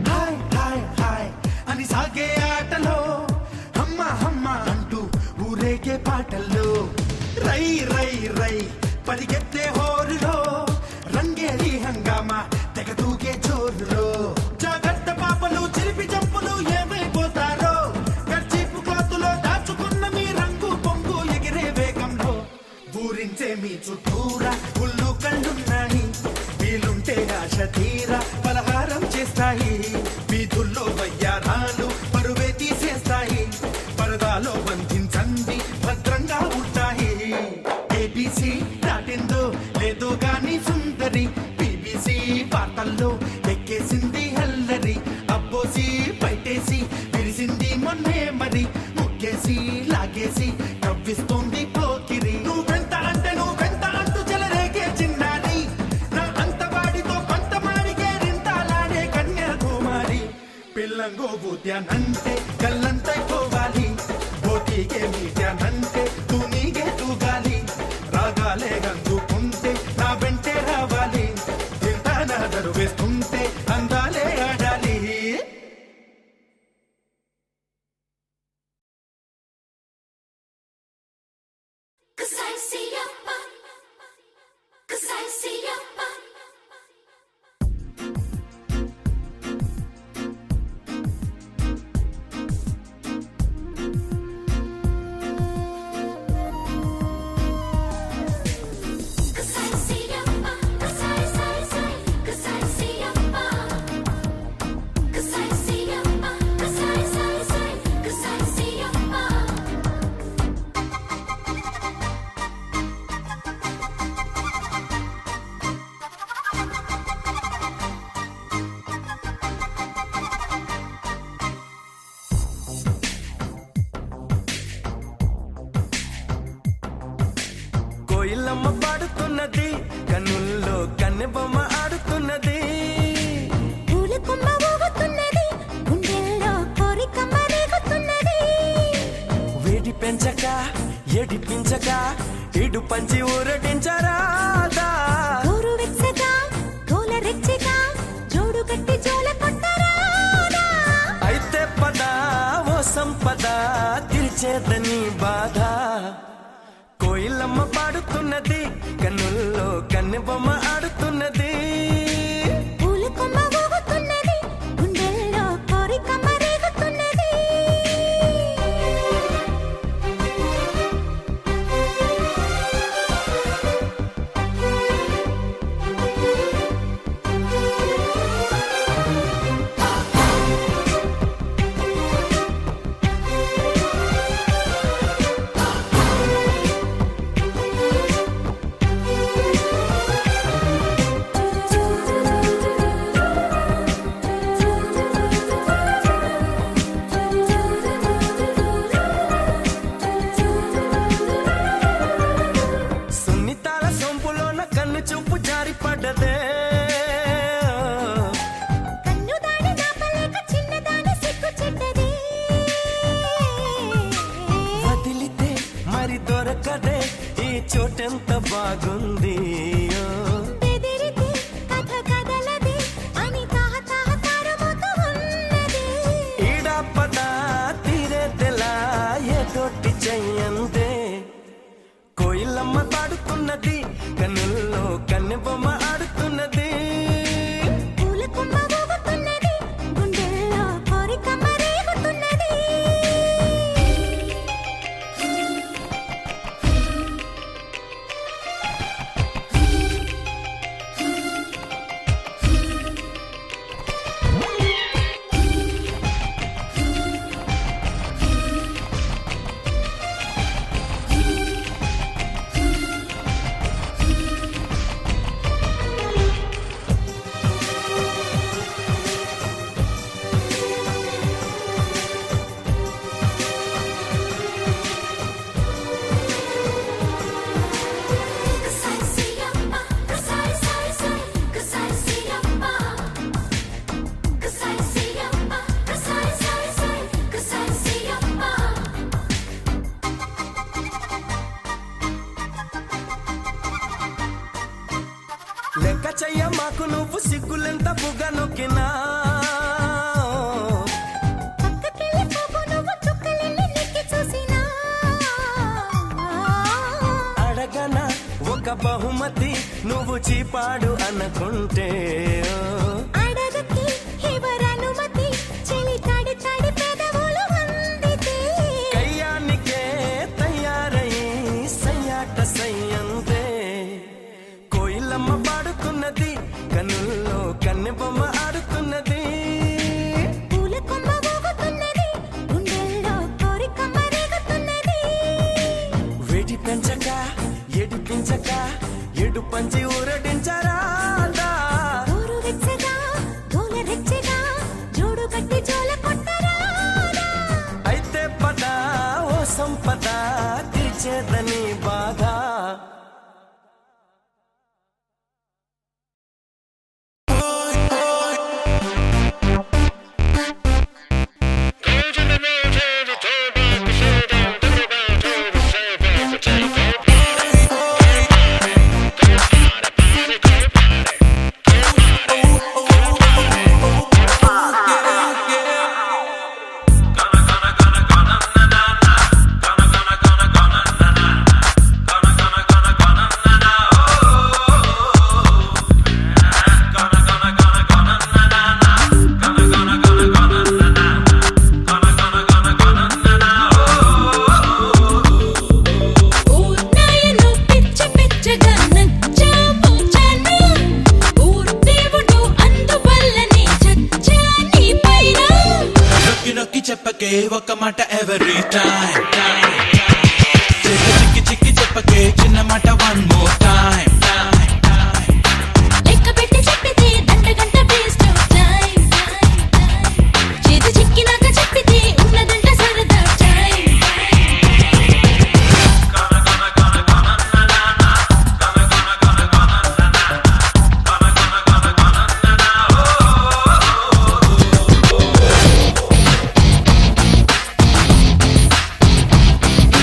A: హాయ్ హాయ్ హాయ్ అని సాగే ఆటలో హమ్మ హమ్మ అంటూ ఊరేగే పాటల్లో రై రై రై పరిగెత్తే హోరులో రంగేలి హంగామా తెగ తూగే జోరులో జాగ్రత్త పాపలు చిలిపి చంపులు ఏమైపోతారో కర్చీపు క్లాతులో దాచుకున్న మీ రంగు పొంగు ఎగిరే వేగంలో ఊరించే మీ చుట్టూరా ఉల్లు కళ్ళున్నాయి వీలుంటే ఆశ తీరా పలహారం చేస్తాయి వీధుల్లో వయ్యారాలు పరువే తీసేస్తాయి పరదాలో బంధించండి భద్రంగా ఉంటాయి ఏబిసి దాటిందో లేదో గాని సుందరి బీబీసీ వార్తల్లో ఎక్కేసింది హల్లరి అబ్బోసి బయటేసి విరిసింది మొన్నే మరి ముక్కేసి లాగేసి నవ్విస్తోంది పోకిరి నువ్వెంత అంటే నువ్వెంత అంటూ చెలరేగే చిన్నారి నా అంతవాడితో పంతమాడిగే రింతాలాడే కన్యాకుమారి పిల్లంగో బూత్యానంటే కళ్ళంతైపోవాలి పోటీగే మీట్యానంటే తూనీగే తూగాలి రాగాలే గందుకుంటే నా వెంటే రావాలి తింటానా దరువేస్తుంటే అందాలే ఆడాలి
C: Cause I see your butt. Cause I see your butt. Cause I see your butt. Cause I see your butt. Cause I see your butt. Cause I see your butt.
E: కోయిలమ్మ పాడుతున్నది కన్నుల్లో కన్నెబొమ్మ ఆడుతున్నది
D: పూల కొమ్మ ఊగుతున్నది గుండెల్లో కోరికమ్మ రేగుతున్నది
E: వేడి పెంచక ఏడిపించక ఇడు పంచి ఊరటించరాదా
D: గోరు వెచ్చగా గోల రెచ్చగా జోడు కట్టి జోల కొట్టరాదా
E: అయితే పద ఓ సంపద తీర్చేదని బాధ కోయిలమ్మ పాడుతున్నది కన్నుల్లో కన్నెబొమ్మ ఆడుతున్నది
D: పూల కొమ్మ ఊగుతున్నది గుండెల్లో కోరికమ్మ రేగుతున్నది
E: సున్నితాల సొంపులోన కన్ను చూపు జారి పడ్డదే
D: కన్నుదాని నాపలేక చిన్నదాని సిగ్గు చెడ్డది
E: వదిలితే మరి దొరకదే ఈ చోటెంత బాగుంది ఓ.
D: బెదిరితే కథ కదలది అని తాహ తాహ తారమోతూ ఉన్నది
E: ఈడా పద తీరేదెలా ఏ తోటి చెయ్యందే కోయిలమ్మ పాడుతున్నది నాకు నువ్వు సిగ్గులెంత బుగ్గ నొక్కినా
D: పక్కకెళ్ళి పోకు నువ్వు చుక్కలెళ్ళి నెక్కి చూసినా
E: అడగనా ఒక బహుమతి నువ్వు చీపాడు అనుకుంటే
D: అడగకి ఎవరనుమతి చెలి తడి తడి పెదవులు అందితే
E: కయ్యానికే తయారయ్యి సయ్యాట సయ్యంతే కోయిలమ్మ పాడుతున్నది కన్నుల్లో కన్నె బొమ్మ ఆడుతున్నది
D: పూల కొమ్మ ఊగుతున్నది గుండెల్లో కోరికమ్మ రేగుతున్నది
E: వేడి పెంచక ఎడిపించక ఎడు పంచి ఊరడించరాదా
D: ఊరు వెచ్చగా దూల రెచ్చగా జోడు కట్టి జోల కొట్టరాదా
E: అయితే పద ఓ సంపద తీర్చేదని బాధ
D: ఊర్నాయను పిచ్చ పిచ్చగా నచ్చావు చాను ఊర్దేవుడు అందువల్లనే చచ్చా నీ పైన
A: నొక్కి నొక్కి చెప్పకే ఒక మాట ఎవరీ టైం చిక్కి చిక్కి చెప్పకే చిన్న మాట వన్ మోర్ టైం
D: లెక్క పెట్టి చెప్పితే దండగంట వేస్ట్ టైం చేతి చిక్కినాక చెప్పితే ఉన్నదంట సరదా time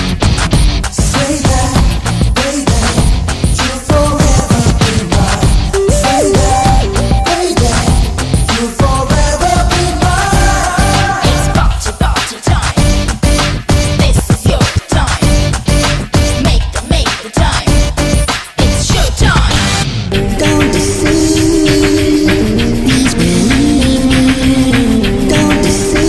A: Say that, baby, you'll forever be mine. Say that, baby, you'll forever be mine.
C: It's party time. This is your time. Make the time. It's your time.
D: Don't deceive, please believe me. Don't deceive.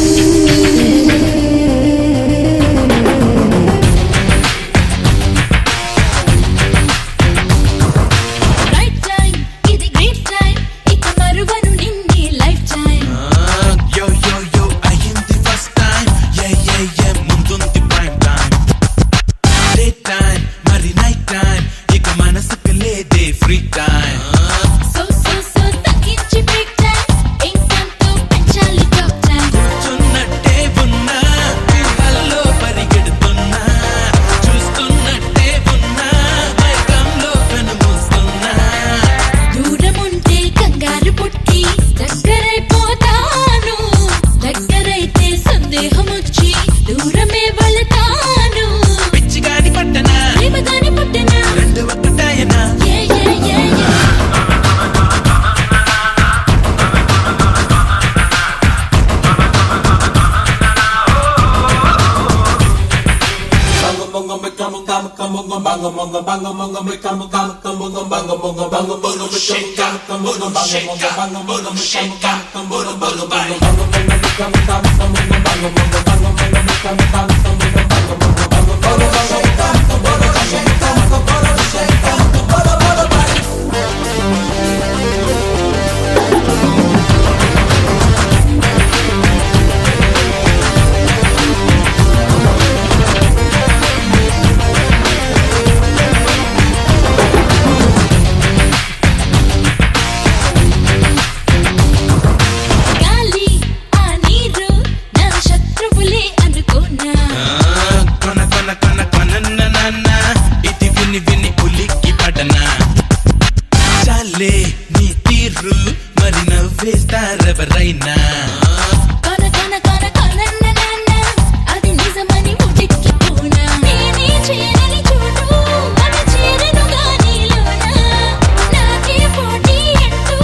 D: Right time, ఇది great time. ఇక మరువను నిన్ని life time.
A: Yo, yo, yo, అయ్యింది ఫస్ట్ టైం ముందుంది ప్రైమ్ టైం డే టైం మరి నైట్ టైం ఇక మనసుకు లేదే ఫ్రీ టైం
D: So తగ్గించి break time. ఇంకంతో పెంచాలి talk time.
A: చున్నట్టే ఉన్నా ఊహల్లో పరిగెడుతున్నా చూస్తున్నట్టే ఉన్నా మైకంలో కనుమూస్తున్నా
D: దూరముంటే కంగారు పుట్టి దగ్గరైపోతాను దగ్గరైతే సందేహం వచ్చి దూరమే వెళతాను
A: పిచ్చిగాని పట్టనా
D: ప్రేమగాని పట్టనా
A: రెండు ఒక్కటాయనా
D: గాలి ఆ నీరు నా శత్రువులే అనుకున్నా
A: కొన కొన కొన కొనన్న ఇది విని విని ఉలిక్కి పడనా చాలే నీ తీరు మరి నవ్వేస్తారెవరైనా
D: కొన కొన కొన కొనన్న నాన్న అది నిజమని ముటిక్కిపోనా నేనే చేరని చోటు మన చేరను గానిలోన నాకే పోటీ అంటూ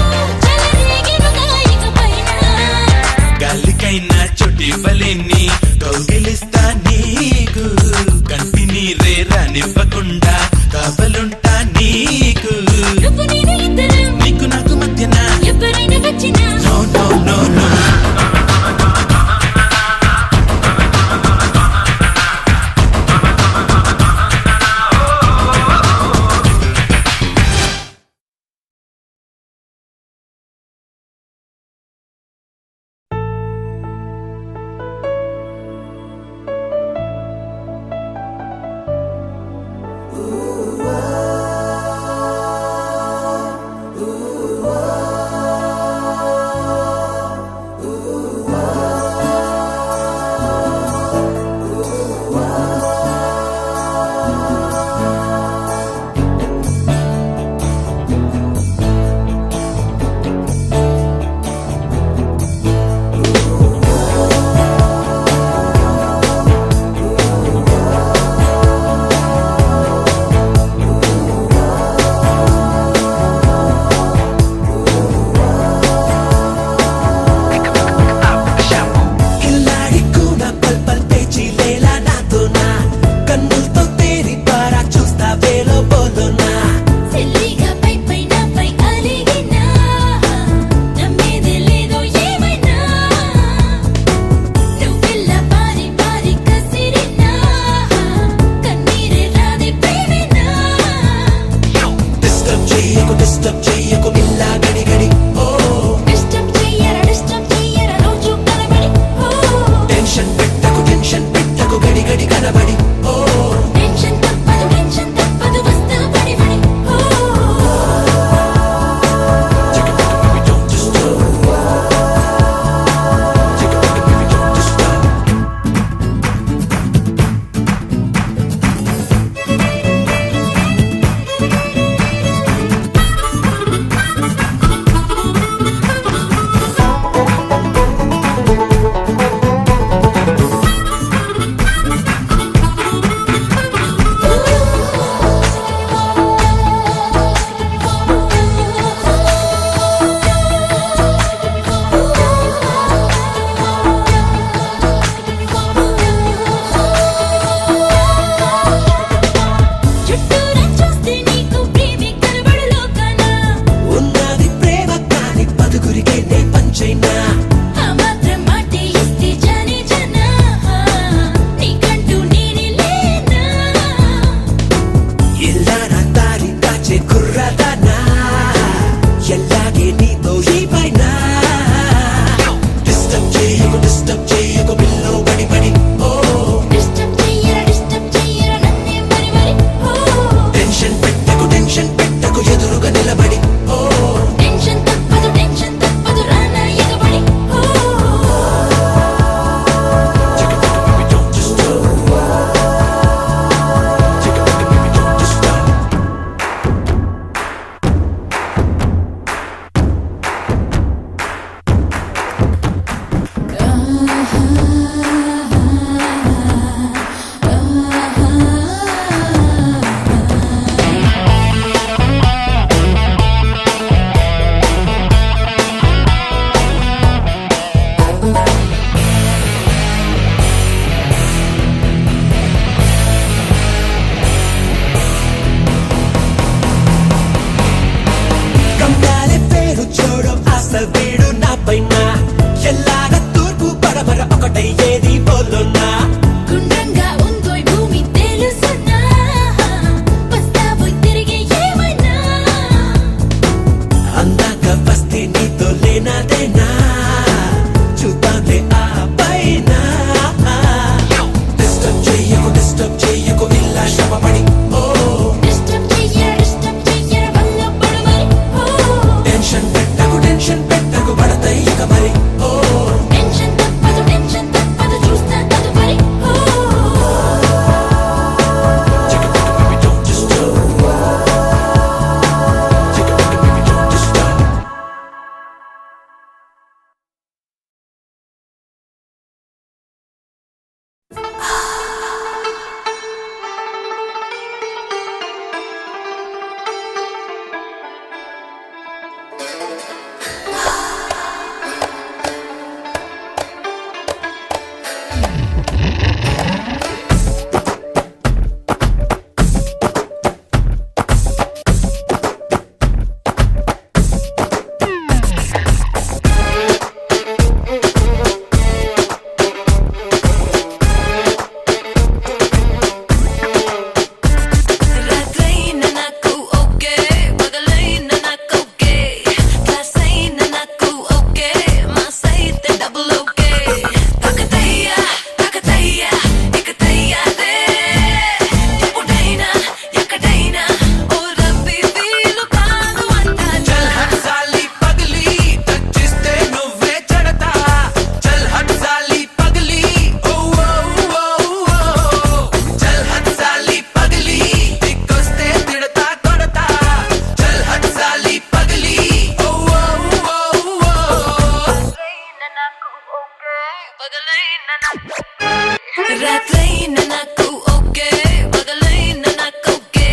D: రాత్రైన నాకు ఓకే పగలైన నాకు ఓకే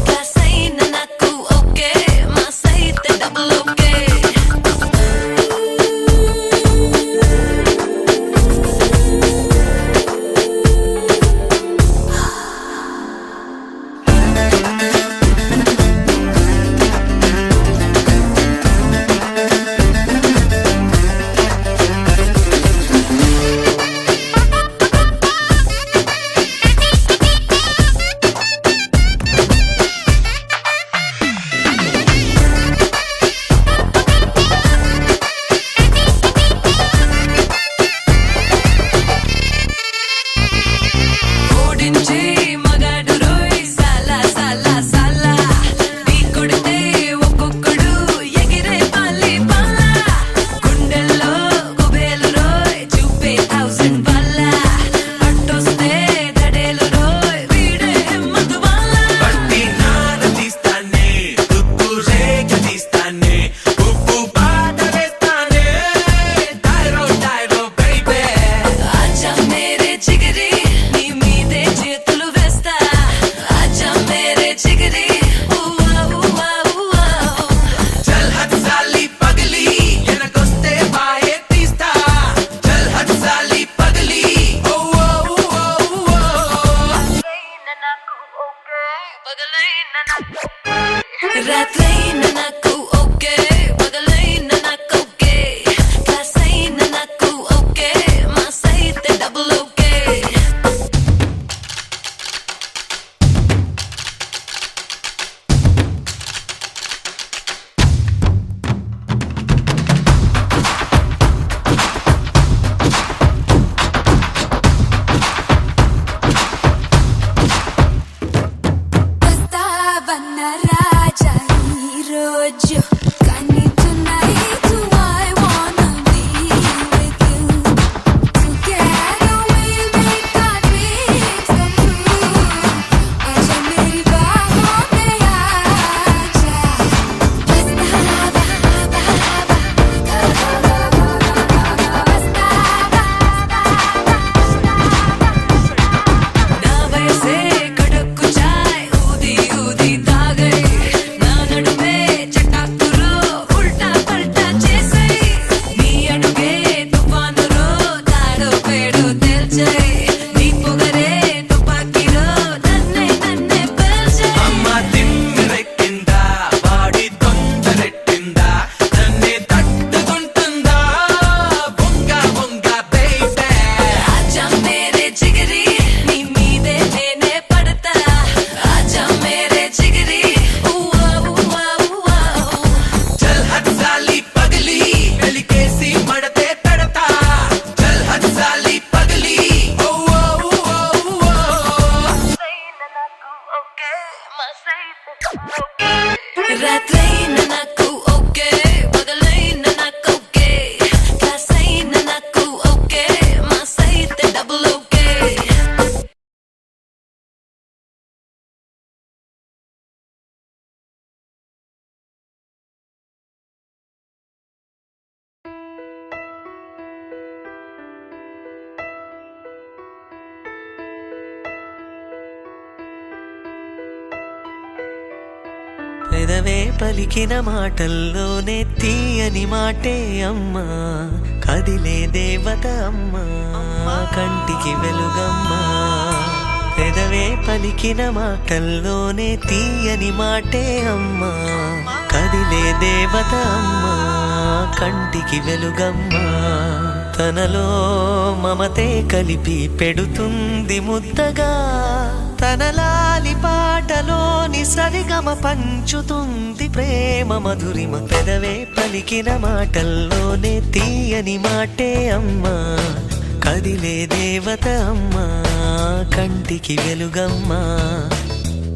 D: క్లాస్ అయిన నాకు ఓకే మాస్ అయితే డబుల్ ఓకే ఓడించే మగాడు రోయ్ సాలా సాలా సాలా నీ కొడితే ఒక్కొక్కడు ఎగిరే పాలి పాలా గుండెల్లో గుబేలు రోయ్ చూపే 1000 వాళ్ళ అట్టొస్తే దడేలు రోయ్ వీడే మధువాల
E: పట్టి నార తీస్తానే తుక్కు రేఖ తీస్తానే ఉప్పు పాట వేస్తానే డైరో డైరో బేబీ
D: ఆజా మేరే జిగరి నీ మీదే చేతులు వేస్తా ఆజా మేరే జిగరి ఊవా ఊవా ఊవా
E: చల్ హట్ సాలి పగలి ఎనకొస్తే బాయే తీస్తా చల్ హట్ సాలి పగలి ఓ ఓ ఓ ఓ
D: రాత్రైన నాకు ఓకే పగలైన నాకు ఓకే క్లాస్ అయిన నాకు ఓకే మాస్ అయితే డబుల్ ఓకే వస్తావన్న రాజా ఈ రోజు కానీ tonight I wanna be with you together we'll make our dreams come true आजा मेरी बाहों में आजा నా వయసే కడుక్కు చాయ్ ఊది ఊది తాగై నా నడుమే చటాకురో ఉల్టా పల్టా చేసై నీ అడుగే తుఫానురో తాడో పేడో తెల్చై నీ పొగరే తుపాకీరో నన్నే నన్నే పేల్చై
E: అమ్మ తిమ్మిరెక్కిందా వాడి తొందరెట్టిందా నన్నే తట్టుకుంటుందా బొంగ బొంగ బేబీ
D: ఆజా మేరే జిగరి నీ మీదే నేనే పడతా ఆజా మేరే జిగరి ఊవా ఊవా ఊవా
E: చల్ హట్ సాలి పగలి వెలికేసి మడతే పెడతా చల్ హట్ సాలి పగలి ఓ ఓ ఓ ఓ
D: రాత్రైన నాకు ఓకే పగలైన నాకు ఓకే క్లాస్ అయిన నాకు ఓకే మాస్ అయితే డబుల్ ఓకే
F: పెదవే పలికిన మాటల్లోనే తీయని మాటే అమ్మా కదిలే దేవత అమ్మా కంటికి వెలుగమ్మా పెదవే పలికిన మాటల్లోనే తీయని మాటే అమ్మా కదిలే దేవత అమ్మా కంటికి వెలుగమ్మా తనలో మమతే కలిపి పెడుతుంది ముద్దగా తన లాలి పాటలోని సరిగమ పంచుతుంది ప్రేమ మధురిమ పెదవే పలికిన మాటల్లోనే తీయని మాటే అమ్మా కదిలే దేవత అమ్మా కంటికి వెలుగమ్మా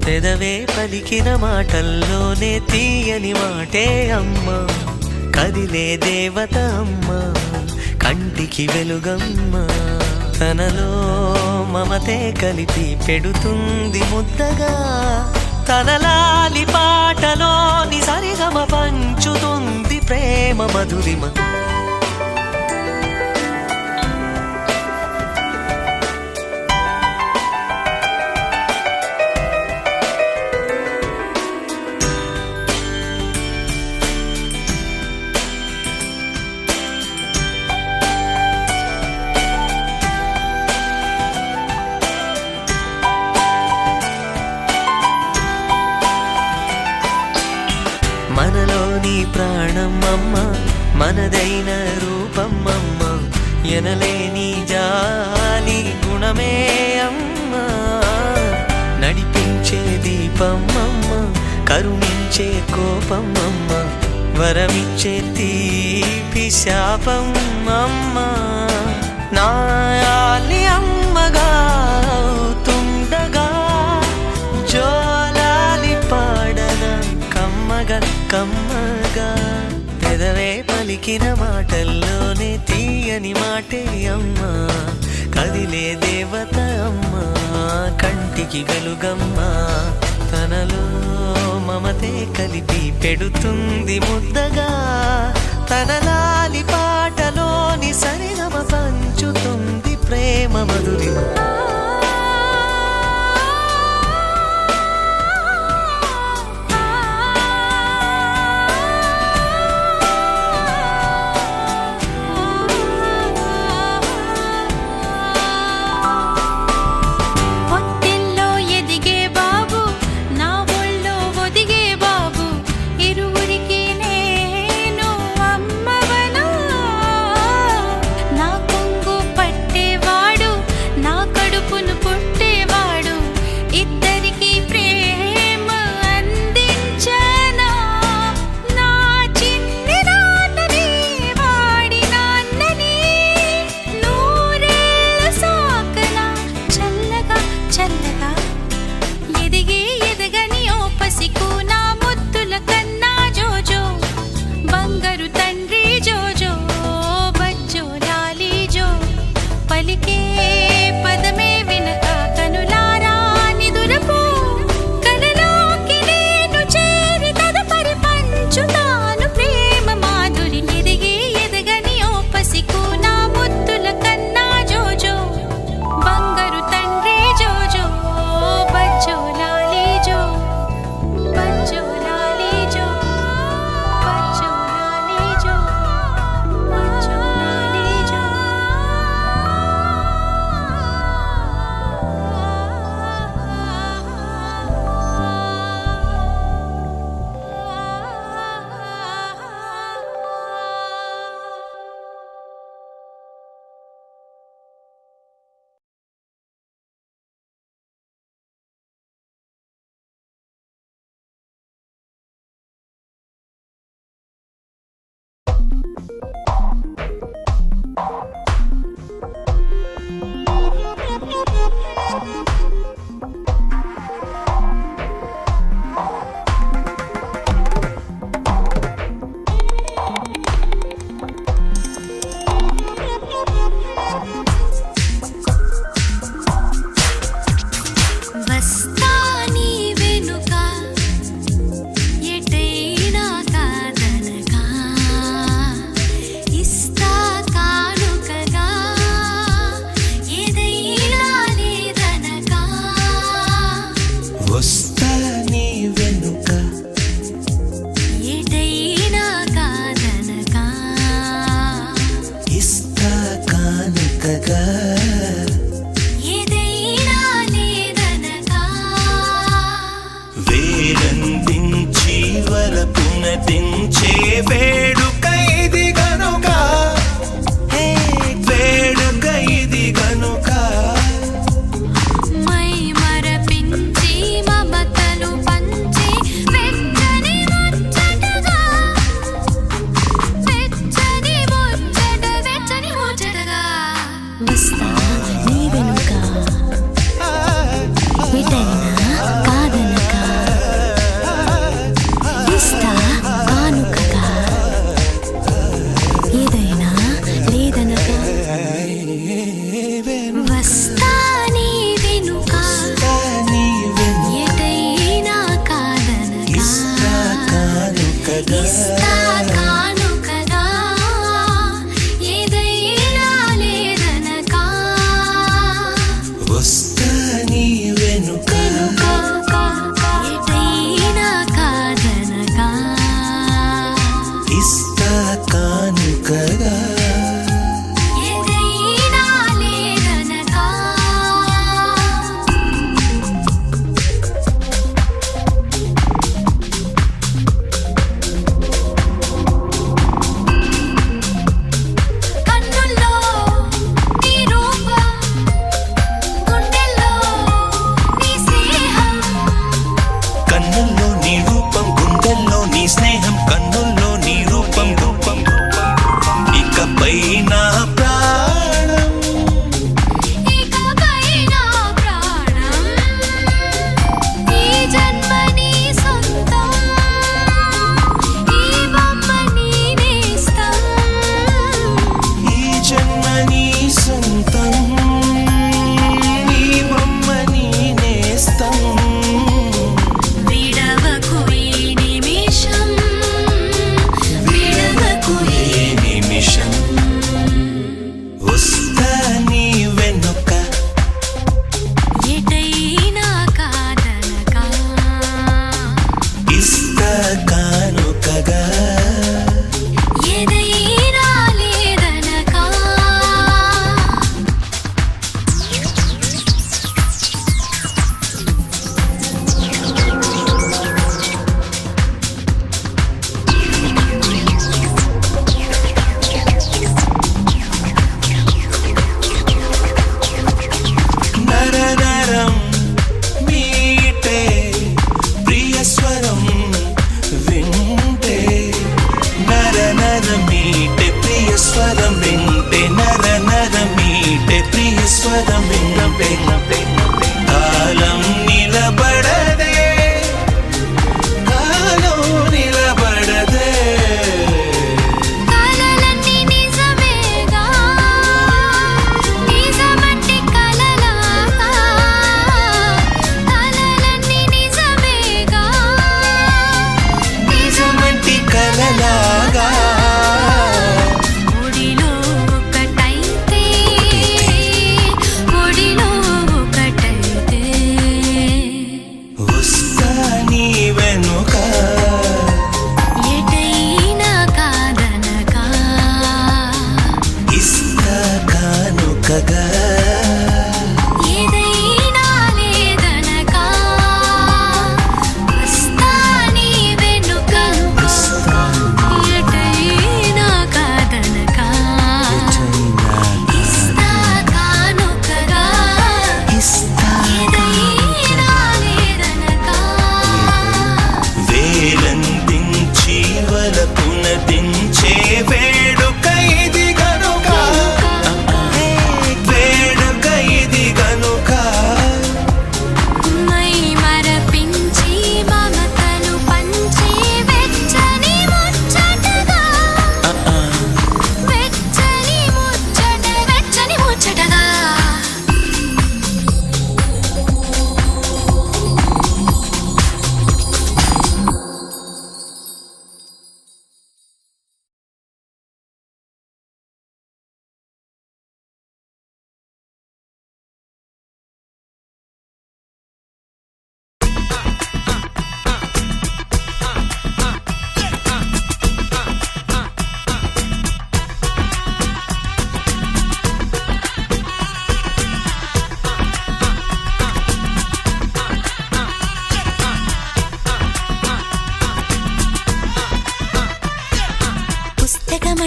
F: పెదవే పలికిన మాటల్లోనే తీయని మాటే అమ్మా కదిలే దేవత అమ్మా కంటికి వెలుగమ్మా తనలో మమతే కలిపి పెడుతుంది ముద్దగా తన లాలి పాటలోని సరిగమ పంచుతుంది ప్రేమ మధురిమ మనదైన రూపం అమ్మ ఎనలేని జాలి గుణమే అమ్మ నడిపించే దీపం అమ్మ కరుణించే కోపం అమ్మ వరమిచ్చే తీపి శాపం అమ్మ నాయాలి అమ్మగా అవుతుండగా జోలాలి పాడన కమ్మగా కమ్మగా పెదవే పలికిన మాటల్లోనే తీయని మాటే అమ్మ కదిలే దేవత అమ్మ కంటికి వెలుగమ్మ తనలో మమతే కలిపి పెడుతుంది ముద్దగా తన లాలి పాటలోని సరిగమ పంచుతుంది ప్రేమ మధురిమ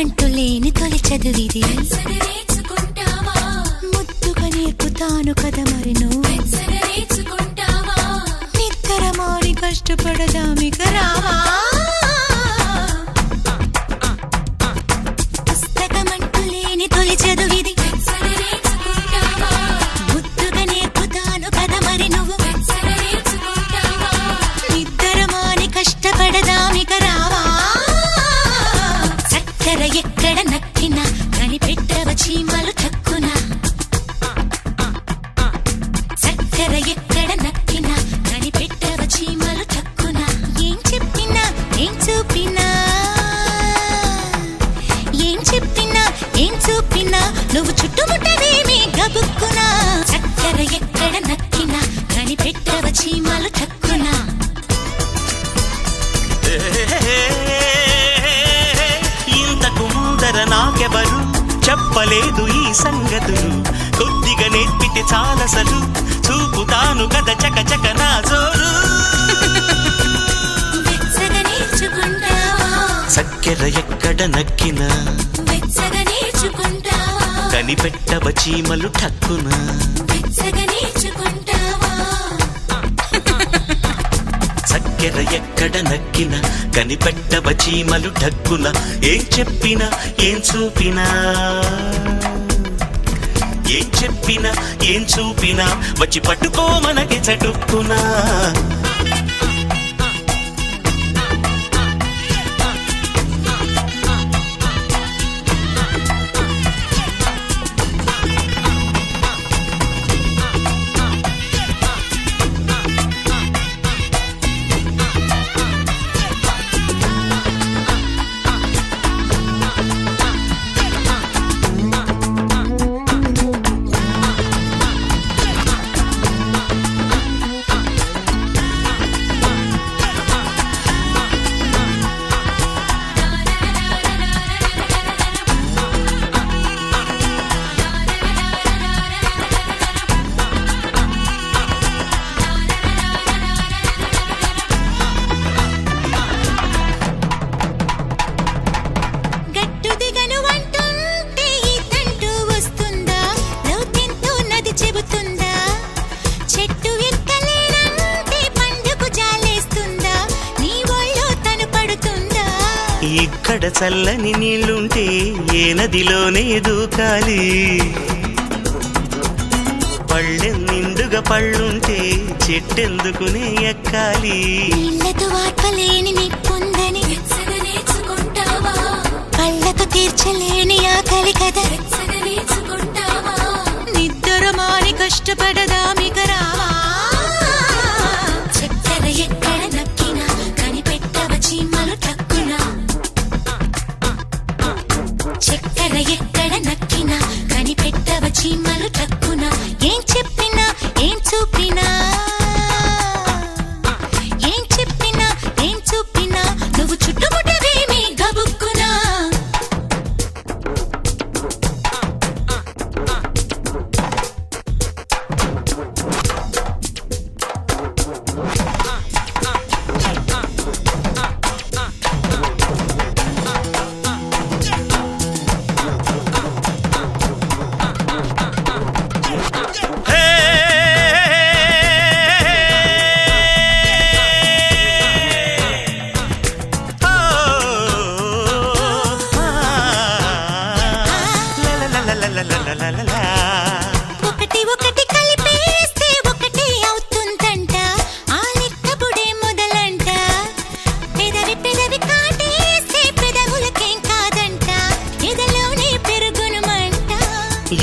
D: పుస్తకమంటూ లేని తొలి చదువిది
C: వెచ్చగా నేర్చుకుంటావా
D: ముద్దుగా నేర్పుతాను కదా మరి నువ్వు
C: వెచ్చగా నేర్చుకుంటావా
D: నిద్రమాని కష్టపడదామిక రావా పుస్తకమంటూ లేని తొలి చదువిది
C: వెచ్చగా నేర్చుకుంటావా
D: ముద్దుగా నేర్పుతాను కదా మరి నువ్వు
C: వెచ్చగా నేర్చుకుంటావా
D: నిద్రమాని కష్టపడదామిక రావా చక్కెర ఎక్కడ నక్కినా కనిపెట్టవ చీమలు తక్కునా చక్కెర ఎక్కడ నక్కినా కనిపెట్టవ చీమలు తక్కునా ఏం చెప్పినా ఏం చూపినా ఏం చెప్పినా ఏం చూపినా నువ్వు చుట్టుముట్టవేమి గబుక్కునా చక్కెర ఎక్కడ నక్కినా కనిపెట్టవ చీమలు తక్కునా
F: ఇంతకు ముందర నాకెవరు చెప్పలేదు ఈ సంగతులు కొద్దిగా నేర్పితే చాలసలు చూపుతాను కదా చకచక నా జోరు
C: వెచ్చగా నేర్చుకుంటావా
F: చక్కెర ఎక్కడ నక్కినా
C: వెచ్చగా నేర్చుకుంటావా
F: కనిపెట్టవ చీమలు ఠక్కున
C: వెచ్చగా నేర్చుకుంటావా
F: చక్కెర ఎక్కడ నక్కిన కనిపెట్టవ చీమలు ఠక్కున ఏం చెప్పినా ఏం చూపినా ఏం చెప్పినా ఏం చూపినా వచ్చి పట్టుకో మనకి చటుక్కునా
D: గట్టు దిగను అంటుంటే ఈతంటూ వస్తుందా లోతెంతో నది చెబుతుందా చెట్టు ఎక్కలేనంటే పండుకు జాలేస్తుందా నీ ఒళ్ళో తను పడుతుందా
F: ఇక్కడ చల్లని నీళ్లుంటే ఏ నదిలోనే దూకాలి పళ్ళె నిండుగా పళ్ళుంటే చెట్టెందుకునే ఎక్కాలి
D: నీళ్లతో వార్పలేని నిప్పుందని
C: వెచ్చగా నేర్చుకుంటావా
D: కళ్ళతో తీర్చలేని ఆకలి కదా
C: వెచ్చగా నేర్చుకుంటావా
D: నిద్ర మాని కష్టపడదామిక రావా
C: చక్కెర ఎక్కడ నక్కినా కనిపెట్టవ చీమలు తక్కునా
D: చక్కెర ఎక్కడ నక్కినా కనిపెట్టవ చీమలు తక్కున ఏం చెప్పినా ఏం చూపినా ఏం చెప్పినా ఏం చూపినా నువ్వు చుట్టుముట్టవేమి గబుక్కునా ఒకటి ఒకటి కలిపేస్తే ఒకటి అవుతుందంట ఆ లెక్కపుడే మొదలంట పెదవి పెదవి కాటేస్తే పెదవులకేం కాదంట ఎదలోనే పెరుగును మంట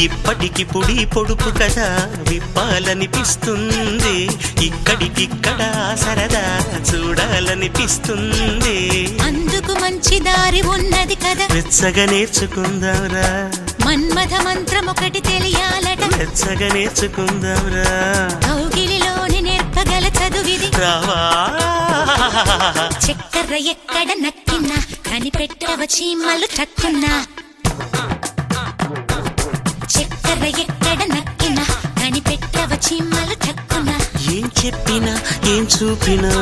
F: ఇప్పటికి పుడి పొడుపు కదా విప్పాలనిపిస్తుంది ఇక్కడికిక్కడ సరదా చూడాలనిపిస్తుంది
D: అందుకు మంచి దారి ఉన్నది కదా
F: వెచ్చగా నేర్చుకుందాంరా
D: మన్మథ మంత్రం ఒకటి తెలియాలట
F: వెచ్చగా నేర్చుకుందాంరా
D: కౌగిలిలోని నేర్పగల చదువిది
F: రావా
D: చక్కెర ఎక్కడ నక్కినా కనిపెట్టవ చీమలు తక్కున్నా చక్కెర ఎక్కడ నక్కినా కనిపెట్టవ చీమలు తక్కున్నా
F: ఏం చెప్పినా ఏం చూపినా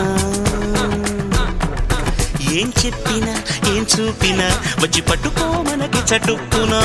F: ఏం చెప్పినా ఏం చూపినా వచ్చి పట్టుకో మనకి చటుక్కునా